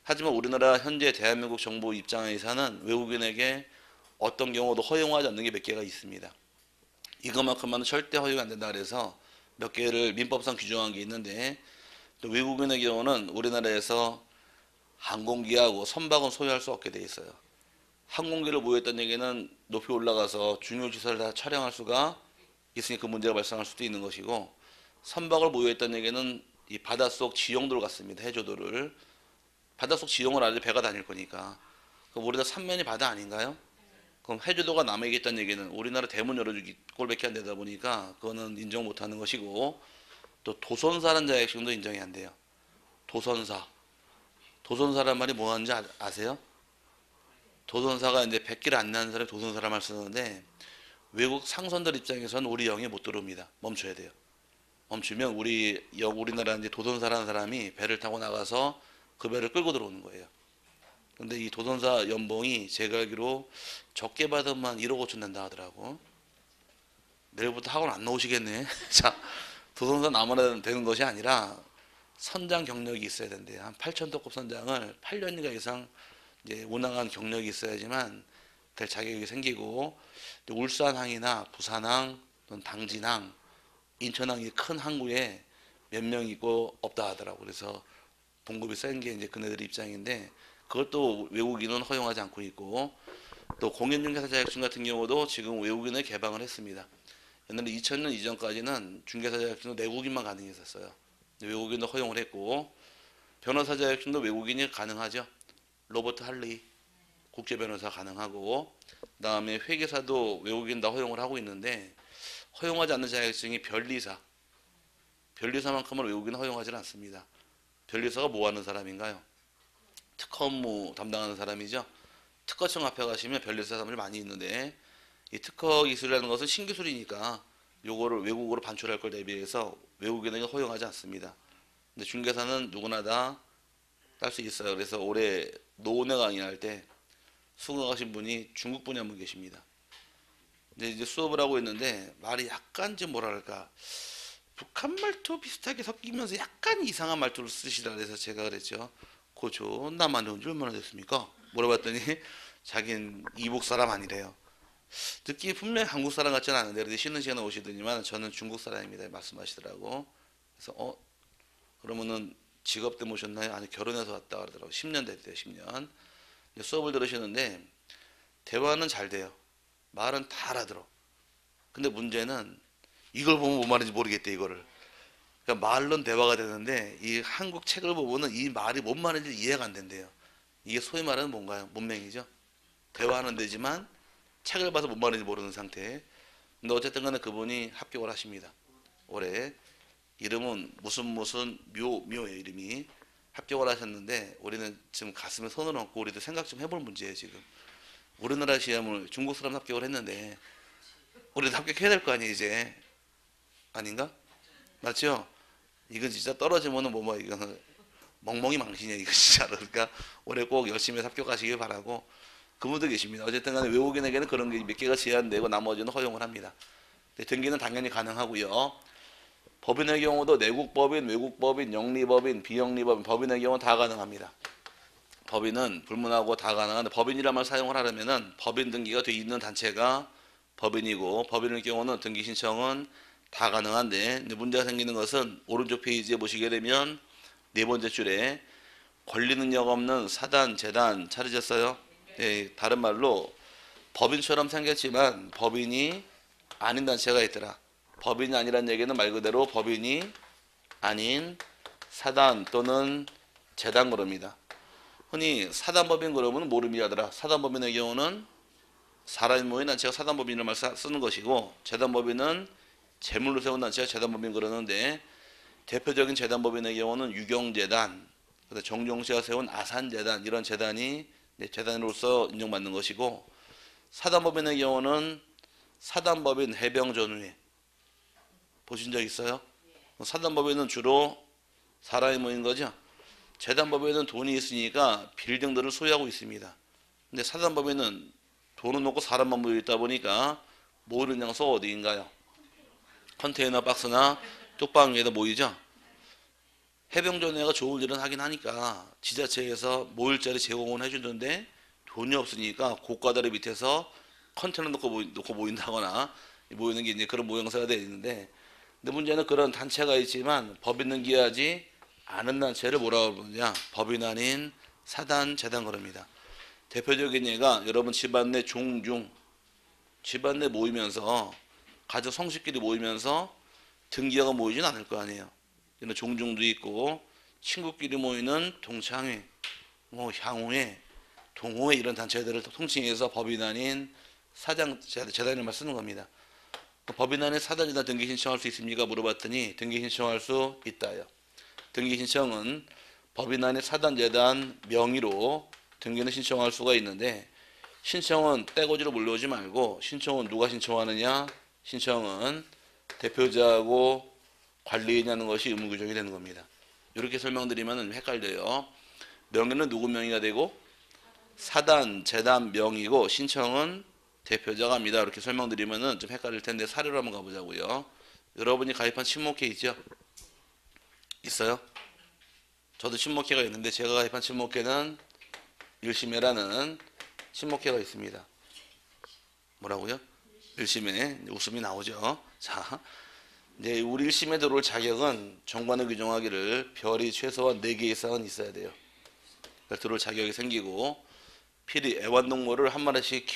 하지만 우리나라 현재 대한민국 정부 입장에서는 외국인에게 어떤 경우도 허용하지 않는 게 몇 개가 있습니다. 이것만큼은 절대 허용이 안 된다 그래서 몇 개를 민법상 규정한 게 있는데, 또 외국인의 경우는 우리나라에서 항공기하고 선박은 소유할 수 없게 돼 있어요. 항공기를 보유했다는 얘기는 높이 올라가서 중요 시설을 다 촬영할 수가 있으니 그 문제가 발생할 수도 있는 것이고, 선박을 보유했다는 얘기는 이 바닷속 지형도를 갔습니다. 해저도를. 바닷속 지형을 알아야 배가 다닐 거니까. 그럼 우리나라 삼면이 바다 아닌가요? 그럼 해저도가 남에게 있다는 얘기는 우리나라 대문 열어주기 꼴밖에 안 되다 보니까 그거는 인정 못하는 것이고, 또 도선사라는 자격증도 인정이 안 돼요. 도선사. 도선사란 말이 뭐 하는지 아세요? 도선사가 이제 백기를 안 나는 사람이 도선사란 말 쓰는데, 외국 상선들 입장에서는 우리 영에 못 들어옵니다. 멈춰야 돼요. 멈추면 우리나라 이제 도선사라는 사람이 배를 타고 나가서 그 배를 끌고 들어오는 거예요. 근데 이 도선사 연봉이 제가 알기로 적게 받으면 1억 5천 된다 하더라고. 내일부터 학원 안 나오시겠네. 자, 도선사 아무나 되는 것이 아니라 선장 경력이 있어야 된대요. 한 8,000도급 선장을 8년인가 이상 이제 운항한 경력이 있어야지만 될 자격이 생기고, 울산항이나 부산항 또는 당진항, 인천항이 큰 항구에 몇 명 있고 없다 하더라고. 그래서 봉급이 센 게 이제 그네들 입장인데, 그것도 외국인은 허용하지 않고 있고, 또 공인중개사 자격증 같은 경우도 지금 외국인을 개방을 했습니다. 옛날에 2000년 이전까지는 중개사 자격증도 내국인만 가능했었어요. 외국인도 허용을 했고, 변호사 자격증도 외국인이 가능하죠. 로버트 할리 국제 변호사 가능하고, 그다음에 회계사도 외국인 다 허용을 하고 있는데, 허용하지 않는 자격증이 변리사. 변리사만큼은 외국인은 허용하지 않습니다. 변리사가 뭐 하는 사람인가요? 특허 업무 담당하는 사람이죠. 특허청 앞에 가시면 변리사 사람들이 많이 있는데, 이 특허 기술이라는 것은 신기술이니까 요거를 외국어로 반출할 걸 대비해서 외국인에게 허용하지 않습니다. 근데 중개사는 누구나 다 딸 수 있어요. 그래서 올해 노은혜 강의할 때 수강하신 분이 중국 분이 한 분 계십니다. 근데 이제 수업을 하고 있는데 말이 약간 좀 뭐랄까 북한 말투 비슷하게 섞이면서 약간 이상한 말투를 쓰시라 그래서 제가 그랬죠. 고조 나만 온 지 얼마나 됐습니까? 물어봤더니 자기는 이북 사람 아니래요. 듣기 분명히 한국 사람 같지는 않은데, 그런데 쉬는 시간에 오시더니만 저는 중국 사람입니다 말씀하시더라고. 그래서 그러면은 직업 때문에 오셨나요? 아니 결혼해서 왔다 그러더라고. 10년 됐대요. 10년. 수업을 들으시는데 대화는 잘 돼요. 말은 다 알아들어. 근데 문제는 이걸 보면 뭔 말인지 모르겠대 이거를. 그러니까 말론 대화가 되는데 이 한국 책을 보면은 이 말이 뭔 말인지 이해가 안 된대요. 이게 소위 말하는 뭔가요? 문맹이죠. 대화는 되지만 책을 봐서 뭔 말인지 모르는 상태. 근데 어쨌든 간에 그분이 합격을 하십니다. 올해. 이름은 무슨 묘예요 이름이. 합격을 하셨는데 우리는 지금 가슴에 손을 얹고 우리도 생각 좀 해볼 문제예요 지금. 우리나라 시험을 중국 사람 합격을 했는데 우리도 합격해야 될 거 아니에요 이제. 아닌가? 맞죠? 이건 진짜 떨어지면은 이거는 멍멍이 망신이야 이거 진짜로. 그러니까 올해 꼭 열심히 합격하시길 바라고. 그분도 계십니다. 어쨌든 간에 외국인에게는 그런 게 몇 개가 제한되고 나머지는 허용을 합니다. 등기는 당연히 가능하고요. 법인의 경우도 내국법인, 외국법인, 영리법인, 비영리법인, 법인의 경우는 다 가능합니다. 법인은 불문하고 다 가능한데, 법인이란 말 사용을 하려면은 법인 등기가 돼 있는 단체가 법인이고, 법인의 경우는 등기 신청은 다 가능한데, 문제가 생기는 것은 오른쪽 페이지에 보시게 되면 네 번째 줄에 권리 능력 없는 사단, 재단 찾으셨어요? 네, 다른 말로 법인처럼 생겼지만 법인이 아닌 단체가 있더라. 법인이 아니란 얘기는 말 그대로 법인이 아닌 사단 또는 재단 그럽니다. 흔히 사단법인 그러면 모름이하더라. 사단법인의 경우는 사람이 모인 단체가 사단법인이라는 말 쓰는 것이고, 재단법인은 재물로 세운 단체가 재단법인 그러는데, 대표적인 재단법인의 경우는 유경재단, 정종씨가 세운 아산재단, 이런 재단이 재단으로서 인정받는 것이고, 사단법인의 경우는 사단법인 해병전후회 보신 적 있어요? 사단법인은 주로 사람이 모인 거죠. 재단법인은 돈이 있으니까 빌딩들을 소유하고 있습니다. 근데 사단법인은 돈은 없고 사람만 모여 있다 보니까 모이는 장소 어디인가요? 컨테이너 박스나 뚝방 위에다 모이죠. 해병전회가 좋은 일은 하긴 하니까 지자체에서 모일 자리 제공을 해주는데, 돈이 없으니까 고가다리 밑에서 컨테이너 놓고 모인다거나 모이는 게 이제 그런 모형새가 되어 있는데, 근데 문제는 그런 단체가 있지만 법인 등기하지 않은 단체를 뭐라고 부르냐? 법인 아닌 사단, 재단 그럽니다. 대표적인 예가 여러분 집안 내 종중, 집안 내 모이면서 가족 성식끼리 모이면서 등기하고 모이진 않을 거 아니에요. 이런 종중도 있고 친구끼리 모이는 동창회, 뭐 향후회, 동호회 이런 단체들을 통칭해서 법인 아닌 사장, 재단이란 쓰는 겁니다. 법인 안에 사단이나 등기 신청할 수 있습니까? 물어봤더니 등기 신청할 수 있다요. 등기 신청은 법인 안에 사단, 재단 명의로 등기는 신청할 수가 있는데, 신청은 떼거지로 몰려오지 말고 신청은 누가 신청하느냐? 신청은 대표자하고 관리인이 하는 것이 의무 규정이 되는 겁니다. 이렇게 설명드리면 헷갈려요. 명의는 누구 명의가 되고 사단, 재단 명의고 신청은 대표자가 합니다. 이렇게 설명드리면 좀 헷갈릴 텐데 사례로 한번 가보자고요. 여러분이 가입한 친목회 있죠? 있어요? 저도 친목회가 있는데 제가 가입한 친목회는 일심회라는 친목회가 있습니다. 뭐라고요? 일심회. 웃음이 나오죠. 자, 이제 우리 일심회 들어올 자격은 정관을 규정하기를 별이 최소한 4개 이상은 있어야 돼요. 들어올 자격이 생기고, 필히 애완동물을 한 마리씩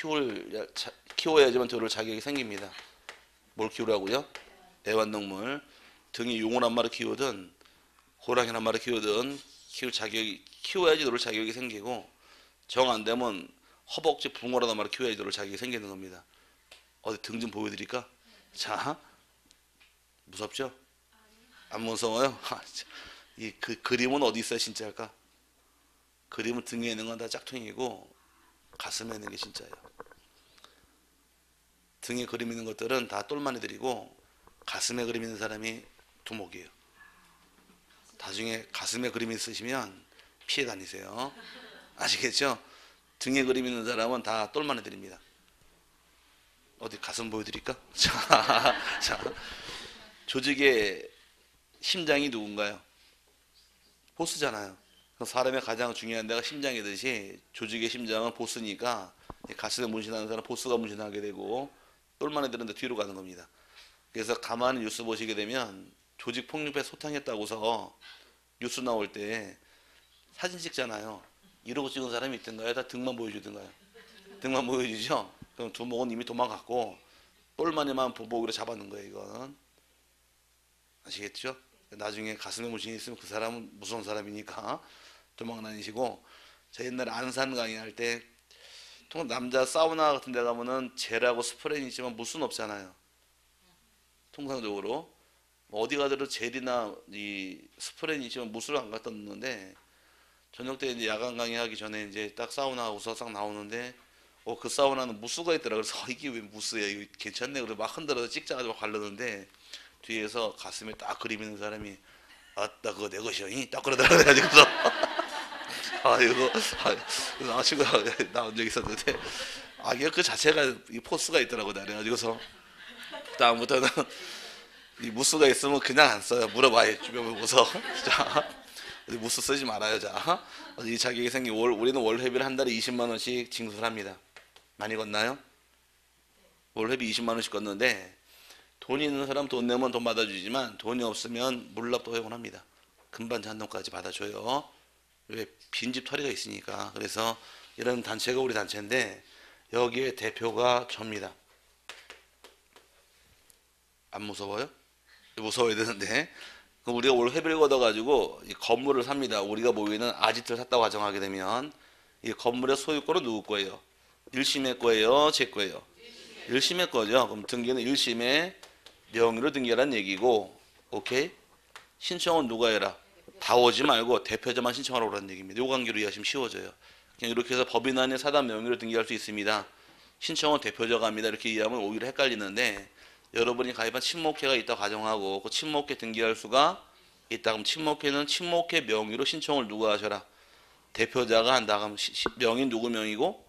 키워야지만 들어올 자격이 생깁니다. 뭘 키우라고요? 애완동물. 등이 용을 한 마리 키우든 호랑이를 한 마리 키우든 키워야지 들어올 자격이 생기고, 정 안 되면 허벅지 붕어라도 한 마리 키워야지 들어올 자격이 생기는 겁니다. 어디 등 좀 보여드릴까? 자, 무섭죠? 안 무서워요? 이 그림은 어디 있어야 진짜일까? 그림은 등에 있는 건 다 짝퉁이고 가슴에 있는 게 진짜예요. 등에 그림 있는 것들은 다 똘마니들이고 가슴에 그림 있는 사람이 두목이에요. 나중에 가슴에 그림 있으시면 피해 다니세요. 아시겠죠? 등에 그림 있는 사람은 다 똘마니들입니다. 어디 가슴 보여드릴까? 자, 조직의 심장이 누군가요? 보스잖아요. 사람의 가장 중요한 데가 심장이듯이 조직의 심장은 보스니까 가슴에 문신하는 사람 보스가 문신하게 되고, 똘마니들은 뒤로 가는 겁니다. 그래서 가만히 뉴스 보시게 되면 조직 폭력배 소탕했다고서 뉴스 나올 때 사진 찍잖아요. 이러고 찍은 사람이 있던가요? 다 등만 보여주던가요? 등만 보여주죠? 그럼 두목은 이미 도망갔고 똘마니만 보복으로 잡아놓은 거예요. 이건 아시겠죠? 나중에 가슴에 문신이 있으면 그 사람은 무서운 사람이니까 도망다니시고, 저 옛날에 안산 강의할 때 남자 사우나 같은 데 가면은 젤하고 스프레이는 있지만 무스는 없잖아요. 통상적으로 어디 가더라도 젤이나 이 스프레이는 있지만 무스를 안 갖다 놓는데, 저녁 때 이제 야간 강의하기 전에 이제 딱 사우나 하고서 싹 나오는데 그 사우나는 무스가 있더라. 그래서 이게 왜 무스야? 이거 괜찮네. 그래서 막 흔들어서 찍자가지고 가려는데 뒤에서 가슴에 딱 그림 있는 사람이 아따 그거 내 것이야 딱 그러더라고요. 그래가지고서 친구가 나온 적이 있었는데, 이게 그 자체가 이 포스가 있더라고요. 그래가지고서 다음부터는 이 무스가 있으면 그냥 안 써요. 물어봐요. 주변 보고서. 자, 무스 쓰지 말아요. 자, 이 자격이 생긴 우리는 월회비를 한 달에 20만 원씩 징수를 합니다. 많이 걷나요? 월회비 20만 원씩 걷는데, 돈이 있는 사람 돈 내면 돈 받아주지만 돈이 없으면 물납도 허용을 합니다. 금반 잔돈까지 받아줘요. 왜 빈집 털이가 있으니까. 그래서 이런 단체가 우리 단체인데, 여기에 대표가 접니다. 안 무서워요? 무서워야 되는데. 그럼 우리가 올 회비를 걷어가지고 이 건물을 삽니다. 우리가 모이는 아지트를 샀다고 가정하게 되면 이 건물의 소유권은 누구 거예요? 1심의 거예요? 제 거예요? 1심의 거죠. 그럼 등기는 1심의 명의로 등기하라는 얘기고, 오케이? 신청은 누가 해라? 다 오지 말고 대표자만 신청하라고 그러는 얘기입니다. 요 관계로 이해하시면 쉬워져요. 그냥 이렇게 해서 법인 안에 사단 명의로 등기할 수 있습니다. 신청은 대표자가 합니다. 이렇게 이해하면 오히려 헷갈리는데, 여러분이 가입한 친목회가 있다고 가정하고 그 친목회 등기할 수가 있다. 그럼 친목회는 친목회 명의로 신청을 누가 하셔라? 대표자가 한다. 그럼 명의는 누구 명의고?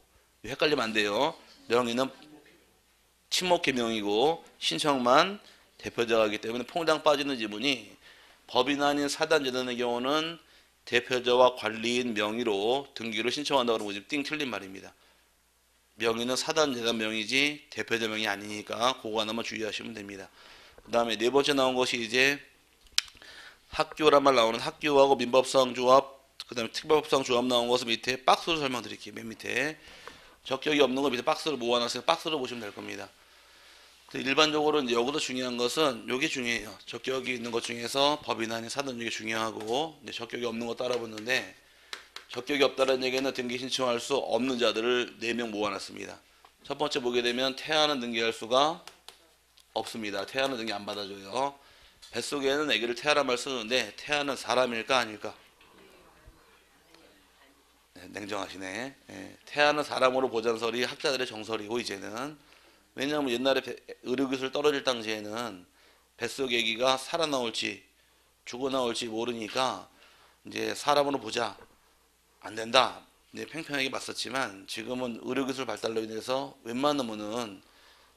헷갈리면 안 돼요. 명의는 친목회 명의고 신청만 대표자가 하기 때문에 퐁당 빠지는 지분이 법인 아닌 사단 재단의 경우는 대표자와 관리인 명의로 등기를 신청한다고 그러는 거지. 띵 틀린 말입니다. 명의는 사단 재단 명의지 대표자 명의 아니니까 그거 하나만 주의하시면 됩니다. 그 다음에 네 번째 나온 것이 이제 학교란 말 나오는 학교하고 민법상 조합, 그 다음에 특별법상 조합 나온 것을 밑에 박스로 설명드릴게요. 맨 밑에 적격이 없는 거 밑에 박스로 모아놨어요. 박스로 보시면 될 겁니다. 일반적으로 이제 여기서 중요한 것은 요게 중요해요. 적격이 있는 것 중에서 법인 아닌 사단 이게 중요하고 이제 적격이 없는 거 따라 붙는데, 적격이 없다는 얘기는 등기 신청할 수 없는 자들을 4명 모아놨습니다. 첫 번째 보게 되면 태아는 등기할 수가 없습니다. 태아는 등기 안 받아줘요. 뱃속에는 아기를 태아란 말 쓰는데 태아는 사람일까 아닐까? 네, 냉정하시네. 네, 태아는 사람으로 보잔설이 학자들의 정설이고 이제는, 왜냐하면 옛날에 의료기술 떨어질 당시에는 뱃속 아기가 살아나올지 죽어나올지 모르니까 이제 사람으로 보자. 안 된다. 이제 팽팽하게 맞섰지만 지금은 의료기술 발달로 인해서 웬만하면은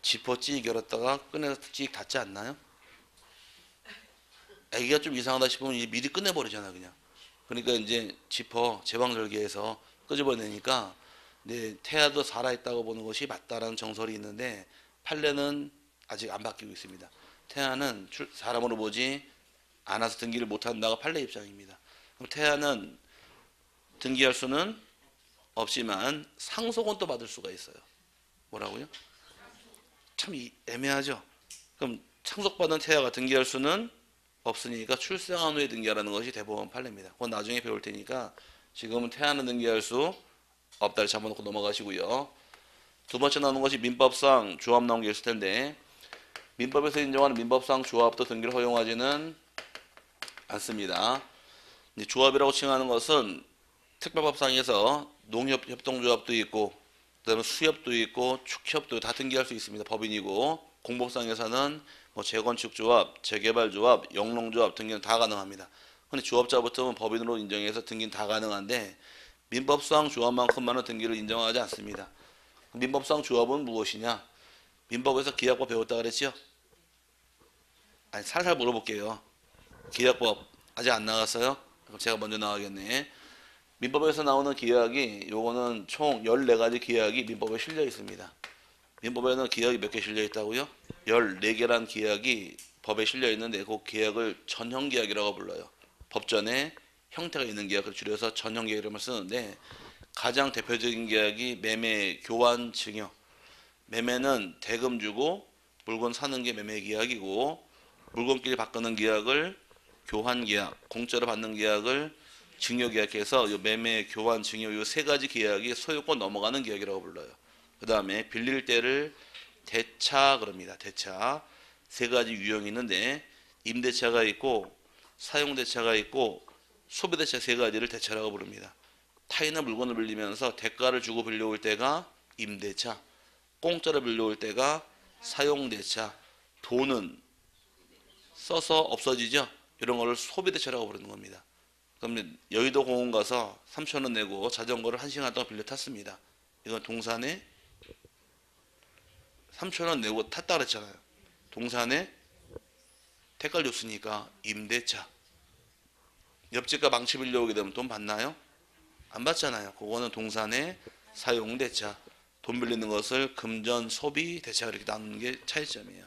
지퍼 찌 열었다가 꺼내서 찌 닫지 않나요? 아기가 좀 이상하다 싶으면 미리 끝내버리잖아 그냥. 그러니까 이제 지퍼 제왕절개해서 끄집어내니까 네, 태아도 살아있다고 보는 것이 맞다라는 정설이 있는데 판례는 아직 안 바뀌고 있습니다. 태아는 사람으로 보지 않아서 등기를 못한다가 판례 입장입니다. 그럼 태아는 등기할 수는 없지만 상속은 또 받을 수가 있어요. 뭐라고요? 참 애매하죠. 그럼 상속받은 태아가 등기할 수는 없으니까 출생한 후에 등기하라는 것이 대법원 판례입니다. 그건 나중에 배울 테니까 지금은 태아는 등기할 수 없다를 잡아놓고 넘어가시고요. 두 번째 나오는 것이 민법상 조합 나온 게 있을 텐데, 민법에서 인정하는 민법상 조합도 등기를 허용하지는 않습니다. 조합이라고 칭하는 것은 특별법상에서 농협협동조합도 있고 그다음에 수협도 있고 축협도 다 등기할 수 있습니다. 법인이고, 공법상에서는 뭐 재건축조합, 재개발조합, 영농조합 등기는 다 가능합니다. 근데 조합자부터는 법인으로 인정해서 등기는 다 가능한데 민법상 조합만큼만은 등기를 인정하지 않습니다. 민법상 조합은 무엇이냐? 민법에서 기약법 배웠다 그랬죠? 아니 살살 물어볼게요. 기약법 아직 안 나갔어요? 그럼 제가 먼저 나가겠네. 민법에서 나오는 기약이 요거는 총 14가지 기약이 민법에 실려 있습니다. 민법에는 기약이 몇 개 실려 있다고요? 14개란 기약이 법에 실려 있는데 그 기약을 전형기약이라고 불러요. 법전에 형태가 있는 기약을 줄여서 전형기약이라고 쓰는데, 가장 대표적인 계약이 매매, 교환, 증여. 매매는 대금 주고 물건 사는 게 매매 계약이고, 물건끼리 바꾸는 계약을 교환 계약, 공짜로 받는 계약을 증여 계약해서 요 매매, 교환, 증여 요 3가지 계약이 소유권 넘어가는 계약이라고 불러요. 그 다음에 빌릴 때를 대차 그럽니다. 대차 3가지 유형이 있는데 임대차가 있고 사용대차가 있고 소비대차 3가지를 대차라고 부릅니다. 타인의 물건을 빌리면서 대가를 주고 빌려올 때가 임대차, 공짜로 빌려올 때가 사용대차, 돈은 써서 없어지죠. 이런 거를 소비대차라고 부르는 겁니다. 그러면 여의도 공원 가서 3,000원 내고 자전거를 1시간 동안 빌려 탔습니다. 이건 동산에 3,000원 내고 탔다 그랬잖아요. 동산에 대가를 줬으니까 임대차. 옆집가 망치 빌려오게 되면 돈 받나요? 안 받잖아요. 그거는 동산의 사용대차. 돈 빌리는 것을 금전, 소비, 대차 이렇게 나누는 게 차이점이에요.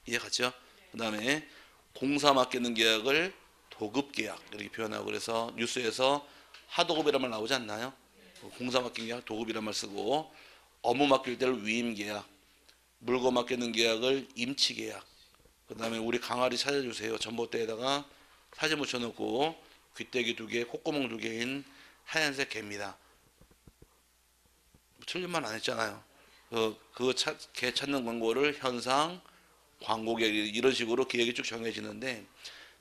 이해 갔죠? 그 다음에 공사 맡기는 계약을 도급계약 이렇게 표현하고, 그래서 뉴스에서 하도급이란 말 나오지 않나요? 공사 맡긴 계약 도급이란 말 쓰고, 업무 맡길 때를 위임계약, 물건 맡기는 계약을 임치계약, 그 다음에 우리 강아지 찾아주세요. 전봇대에다가 사진 붙여놓고 귀때기 2개, 콧구멍 2개인 하얀색 개입니다. 틀린 말 안 했잖아요. 개 찾는 광고를 현상, 광고계약 이런 식으로 계약이 쭉 정해지는데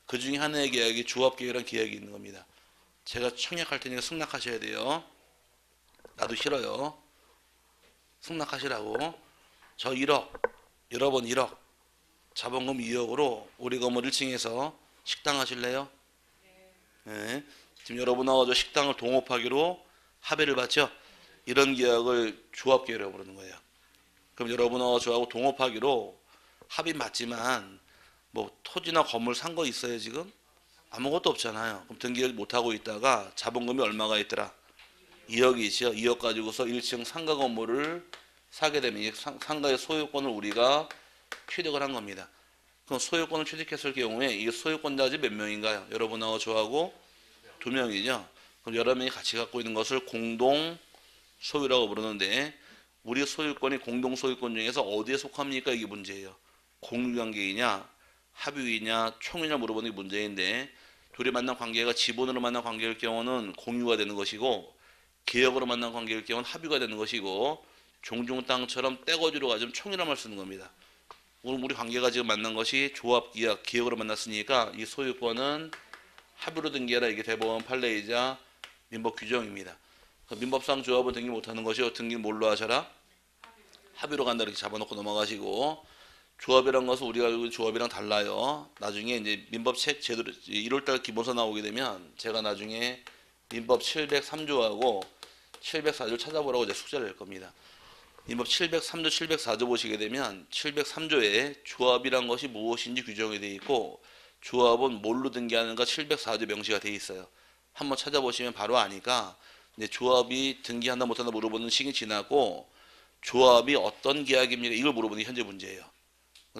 그 중에 하나의 계약이 조합계약이라는 계약이 있는 겁니다. 제가 청약할 테니까 승낙하셔야 돼요. 나도 싫어요. 승낙하시라고. 저 1억, 여러분 1억, 자본금 2억으로 우리 건물 1층에서 식당 하실래요? 네. 지금 여러분 나와서 식당을 동업하기로 합의를 받죠? 이런 계약을 조합계약이라고 부르는 거예요. 그럼 여러분하고 저하고 동업하기로 합의 맞지만 뭐 토지나 건물 산 거 있어요 지금? 아무것도 없잖아요. 그럼 등기를 못하고 있다가 자본금이 얼마가 있더라? 2억이죠. 2억 가지고서 1층 상가 건물을 사게 되면 이 상가의 소유권을 우리가 취득을 한 겁니다. 그럼 소유권을 취득했을 경우에 이 소유권자지 몇 명인가요? 여러분하고 저하고 2명이죠. 그럼 여러 명이 같이 갖고 있는 것을 공동 소유라고 부르는데 우리 소유권이 공동 소유권 중에서 어디에 속합니까? 이게 문제예요. 공유관계이냐 합의이냐 총이냐 물어보는 게 문제인데 둘이 만난 관계가 지분으로 만난 관계일 경우는 공유가 되는 것이고 계약으로 만난 관계일 경우는 합의가 되는 것이고 종중 땅처럼 떼거지로 가지면 총이란 말 쓰는 겁니다. 우리 관계가 지금 만난 것이 조합 계약, 계약으로 만났으니까 이 소유권은 합의로 등기하라. 이게 대법원 판례이자 민법 규정입니다. 민법상 조합은 등기 못하는 것이요. 등기는 뭘로 하셔라? 합의로 간다 이렇게 잡아놓고 넘어가시고 조합이란 것은 우리가 알고 있는 조합이랑 달라요. 나중에 이제 민법책 제도로 1월달 기본서 나오게 되면 제가 나중에 민법 703조하고 704조를 찾아보라고 이제 숙제를 낼 겁니다. 민법 703조, 704조 보시게 되면 703조에 조합이란 것이 무엇인지 규정이 되어 있고 조합은 뭘로 등기하는가 704조 명시가 되어 있어요. 한번 찾아보시면 바로 아니까 이제 조합이 등기한다 못한다 물어보는 시기 지나고 조합이 어떤 계약입니까? 이걸 물어보는 게 현재 문제예요.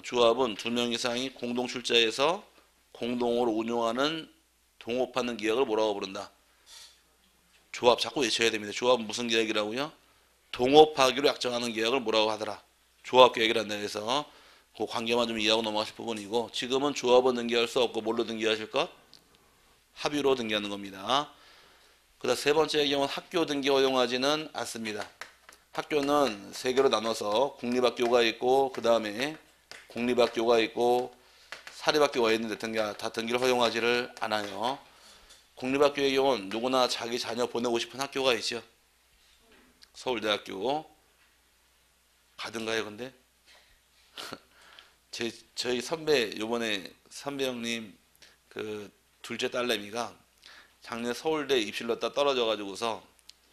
조합은 2명 이상이 공동 출자해서 공동으로 운용하는 동업하는 계약을 뭐라고 부른다? 조합 자꾸 외쳐야 됩니다. 조합은 무슨 계약이라고요? 동업하기로 약정하는 계약을 뭐라고 하더라? 조합계약이란다 해서 그 관계만 좀 이해하고 넘어가실 부분이고 지금은 조합은 등기할 수 없고 뭘로 등기하실 것? 합의로 등기하는 겁니다. 그 다음 세 번째의 경우는 학교 등기 허용하지는 않습니다. 학교는 세 개로 나눠서 국립학교가 있고 그 다음에 공립학교가 있고 사립학교가 있는데 다 등기를 허용하지를 않아요. 공립학교의 경우는 누구나 자기 자녀 보내고 싶은 학교가 있죠. 서울대학교 가든가요 근데? 저희 선배 요번에 선배 형님 그 둘째 딸내미가 작년에 서울대 입시를 넣다 떨어져 가지고서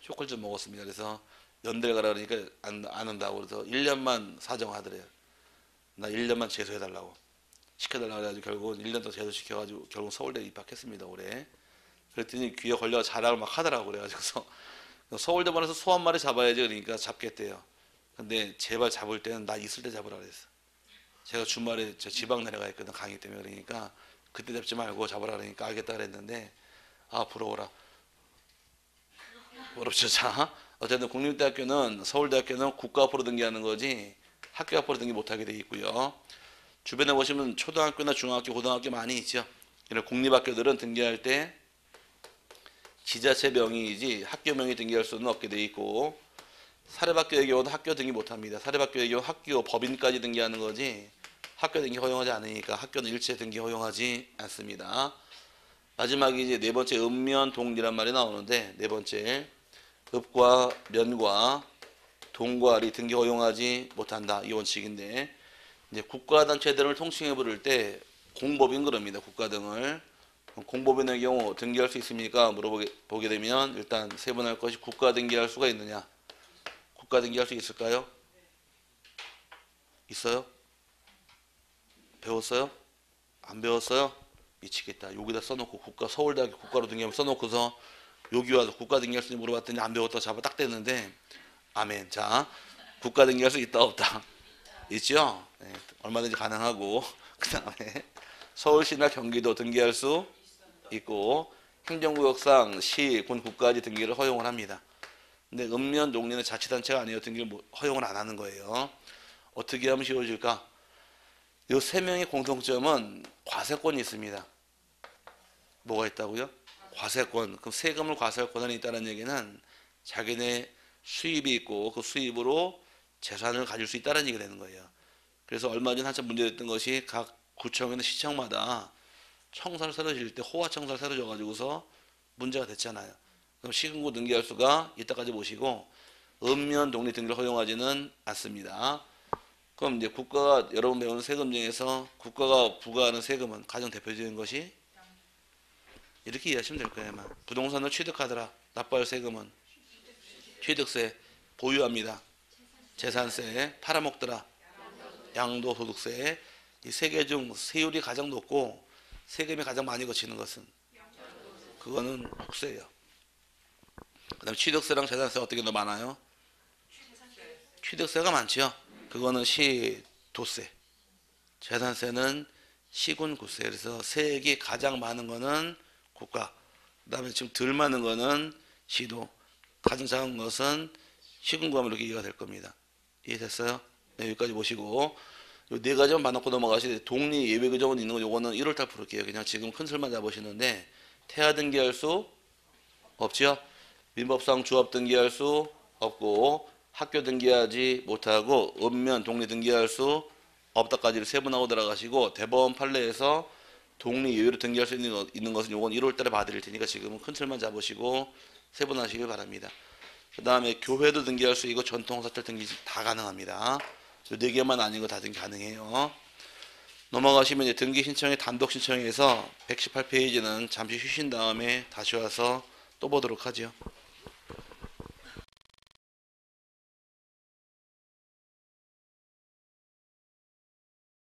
쇼크를 좀 먹었습니다. 그래서 연대를 가라 그러니까 안 한다고 그래서 1년만 사정하더래요. 나 1년만 재수해달라고 시켜달라고 그래가지고 결국은 1년 더 재수시켜가지고 결국 서울대 입학했습니다 올해. 그랬더니 귀에 걸려 자랑을 막 하더라고 그래가지고서 서울대반에서 소 한 마리 잡아야지 그러니까 잡겠대요. 근데 제발 잡을 때는 나 있을 때 잡으라 그랬어. 제가 주말에 저 지방 내려가 있거든 강의 때문에 그러니까 그때 잡지 말고 잡으라 그러니까 알겠다 그랬는데 아 부러워라. 부럽죠. 자 어쨌든 국립대학교는 서울대학교는 국가 앞으로 등기하는 거지 학교 앞으로 등기 못하게 돼 있고요. 주변에 보시면 초등학교나 중학교, 고등학교 많이 있죠. 이런 공립학교들은 등기할 때 지자체 명의이지 학교 명의 등기할 수는 없게 돼 있고 사립학교의 경우는 학교 등기 못합니다. 사립학교의 경우 학교 법인까지 등기하는 거지 학교 등기 허용하지 않으니까 학교는 일체 등기 허용하지 않습니다. 마지막에 이제 네 번째 읍면동리란 말이 나오는데 네 번째 읍과 면과 동과 리 등기 허용하지 못한다 이 원칙인데 이제 국가단체 등을 통칭해 부를 때 공법인 그럽니다. 국가 등을 공법인의 경우 등기할 수 있습니까? 물어보게 되면 일단 세분할 것이 국가 등기할 수가 있느냐? 국가 등기할 수 있을까요? 있어요? 배웠어요? 안 배웠어요? 미치겠다. 여기다 써놓고 국가 서울대학교 국가로 등기하면 써놓고서 여기 와서 국가 등기할 수 있는지 물어봤더니 안 배웠다 잡아 딱 됐는데 아멘. 자 국가 등기할 수 있다 없다? 있죠? 네, 얼마든지 가능하고 그 다음에 서울시나 경기도 등기할 수 있고 행정구역상 시, 군, 국까지 등기를 허용을 합니다. 근데 읍면 농리는 자치단체가 아니에요. 등기를 허용을 안 하는 거예요. 어떻게 하면 쉬워질까? 이 세 명의 공통점은 과세권이 있습니다. 뭐가 있다고요? 과세권. 그럼 세금을 과세할 권한이 있다는 얘기는 자기네 수입이 있고 그 수입으로 재산을 가질 수 있다는 얘기가 되는 거예요. 그래서 얼마 전 한참 문제됐던 것이 각 구청이나 시청마다 청사를 새로 지을 때 호화 청사를 새로 져가지고서 문제가 됐잖아요. 그럼 시군구 등기할 수가 이따까지 보시고 읍면 독립 등기를 허용하지는 않습니다. 그럼 이제 국가가 여러분 배우는 세금 중에서 국가가 부과하는 세금은 가장 대표적인 것이 이렇게 이해하시면 될 거예요. 아마. 부동산을 취득하더라. 납부할 할 세금은 취득세, 보유합니다. 재산세, 팔아먹더라. 양도소득세. 이 세 개 중 세율이 가장 높고 세금이 가장 많이 거치는 것은 그거는 국세예요. 그다음 취득세랑 재산세 어떻게 더 많아요? 취득세가 많죠. 그거는 시도세. 재산세는 시군구세. 그래서 세액이 가장 많은 거는 국가. 그다음에 지금 덜 많은 거는 시도. 가장 작은 것은 시군구 하면 이렇게 이해가 될 겁니다. 이해됐어요? 네, 여기까지 보시고 요 네 가지만 봐놓고 넘어가시되 독립 예외 규정은 있는 거 요거는 1월달 풀을게요. 그냥 지금 큰 틀만 잡으시는데 태아 등기할 수 없죠. 민법상 주업 등기할 수 없고 학교 등기하지 못하고 읍면 독립 등기할 수 없다까지를 세분하고 들어가시고 대법원 판례에서 독립 예외로 등기할 수 있는 것은 요건 1월달에 봐드릴 테니까 지금은 큰 틀만 잡으시고 세분하시길 바랍니다. 그 다음에 교회도 등기할 수 있고 전통사찰 등기 다 가능합니다. 요 네 개만 아닌 거 다 등기 가능해요. 넘어가시면 이제 등기 신청의 단독 신청에서 118페이지는 잠시 쉬신 다음에 다시 와서 또 보도록 하죠.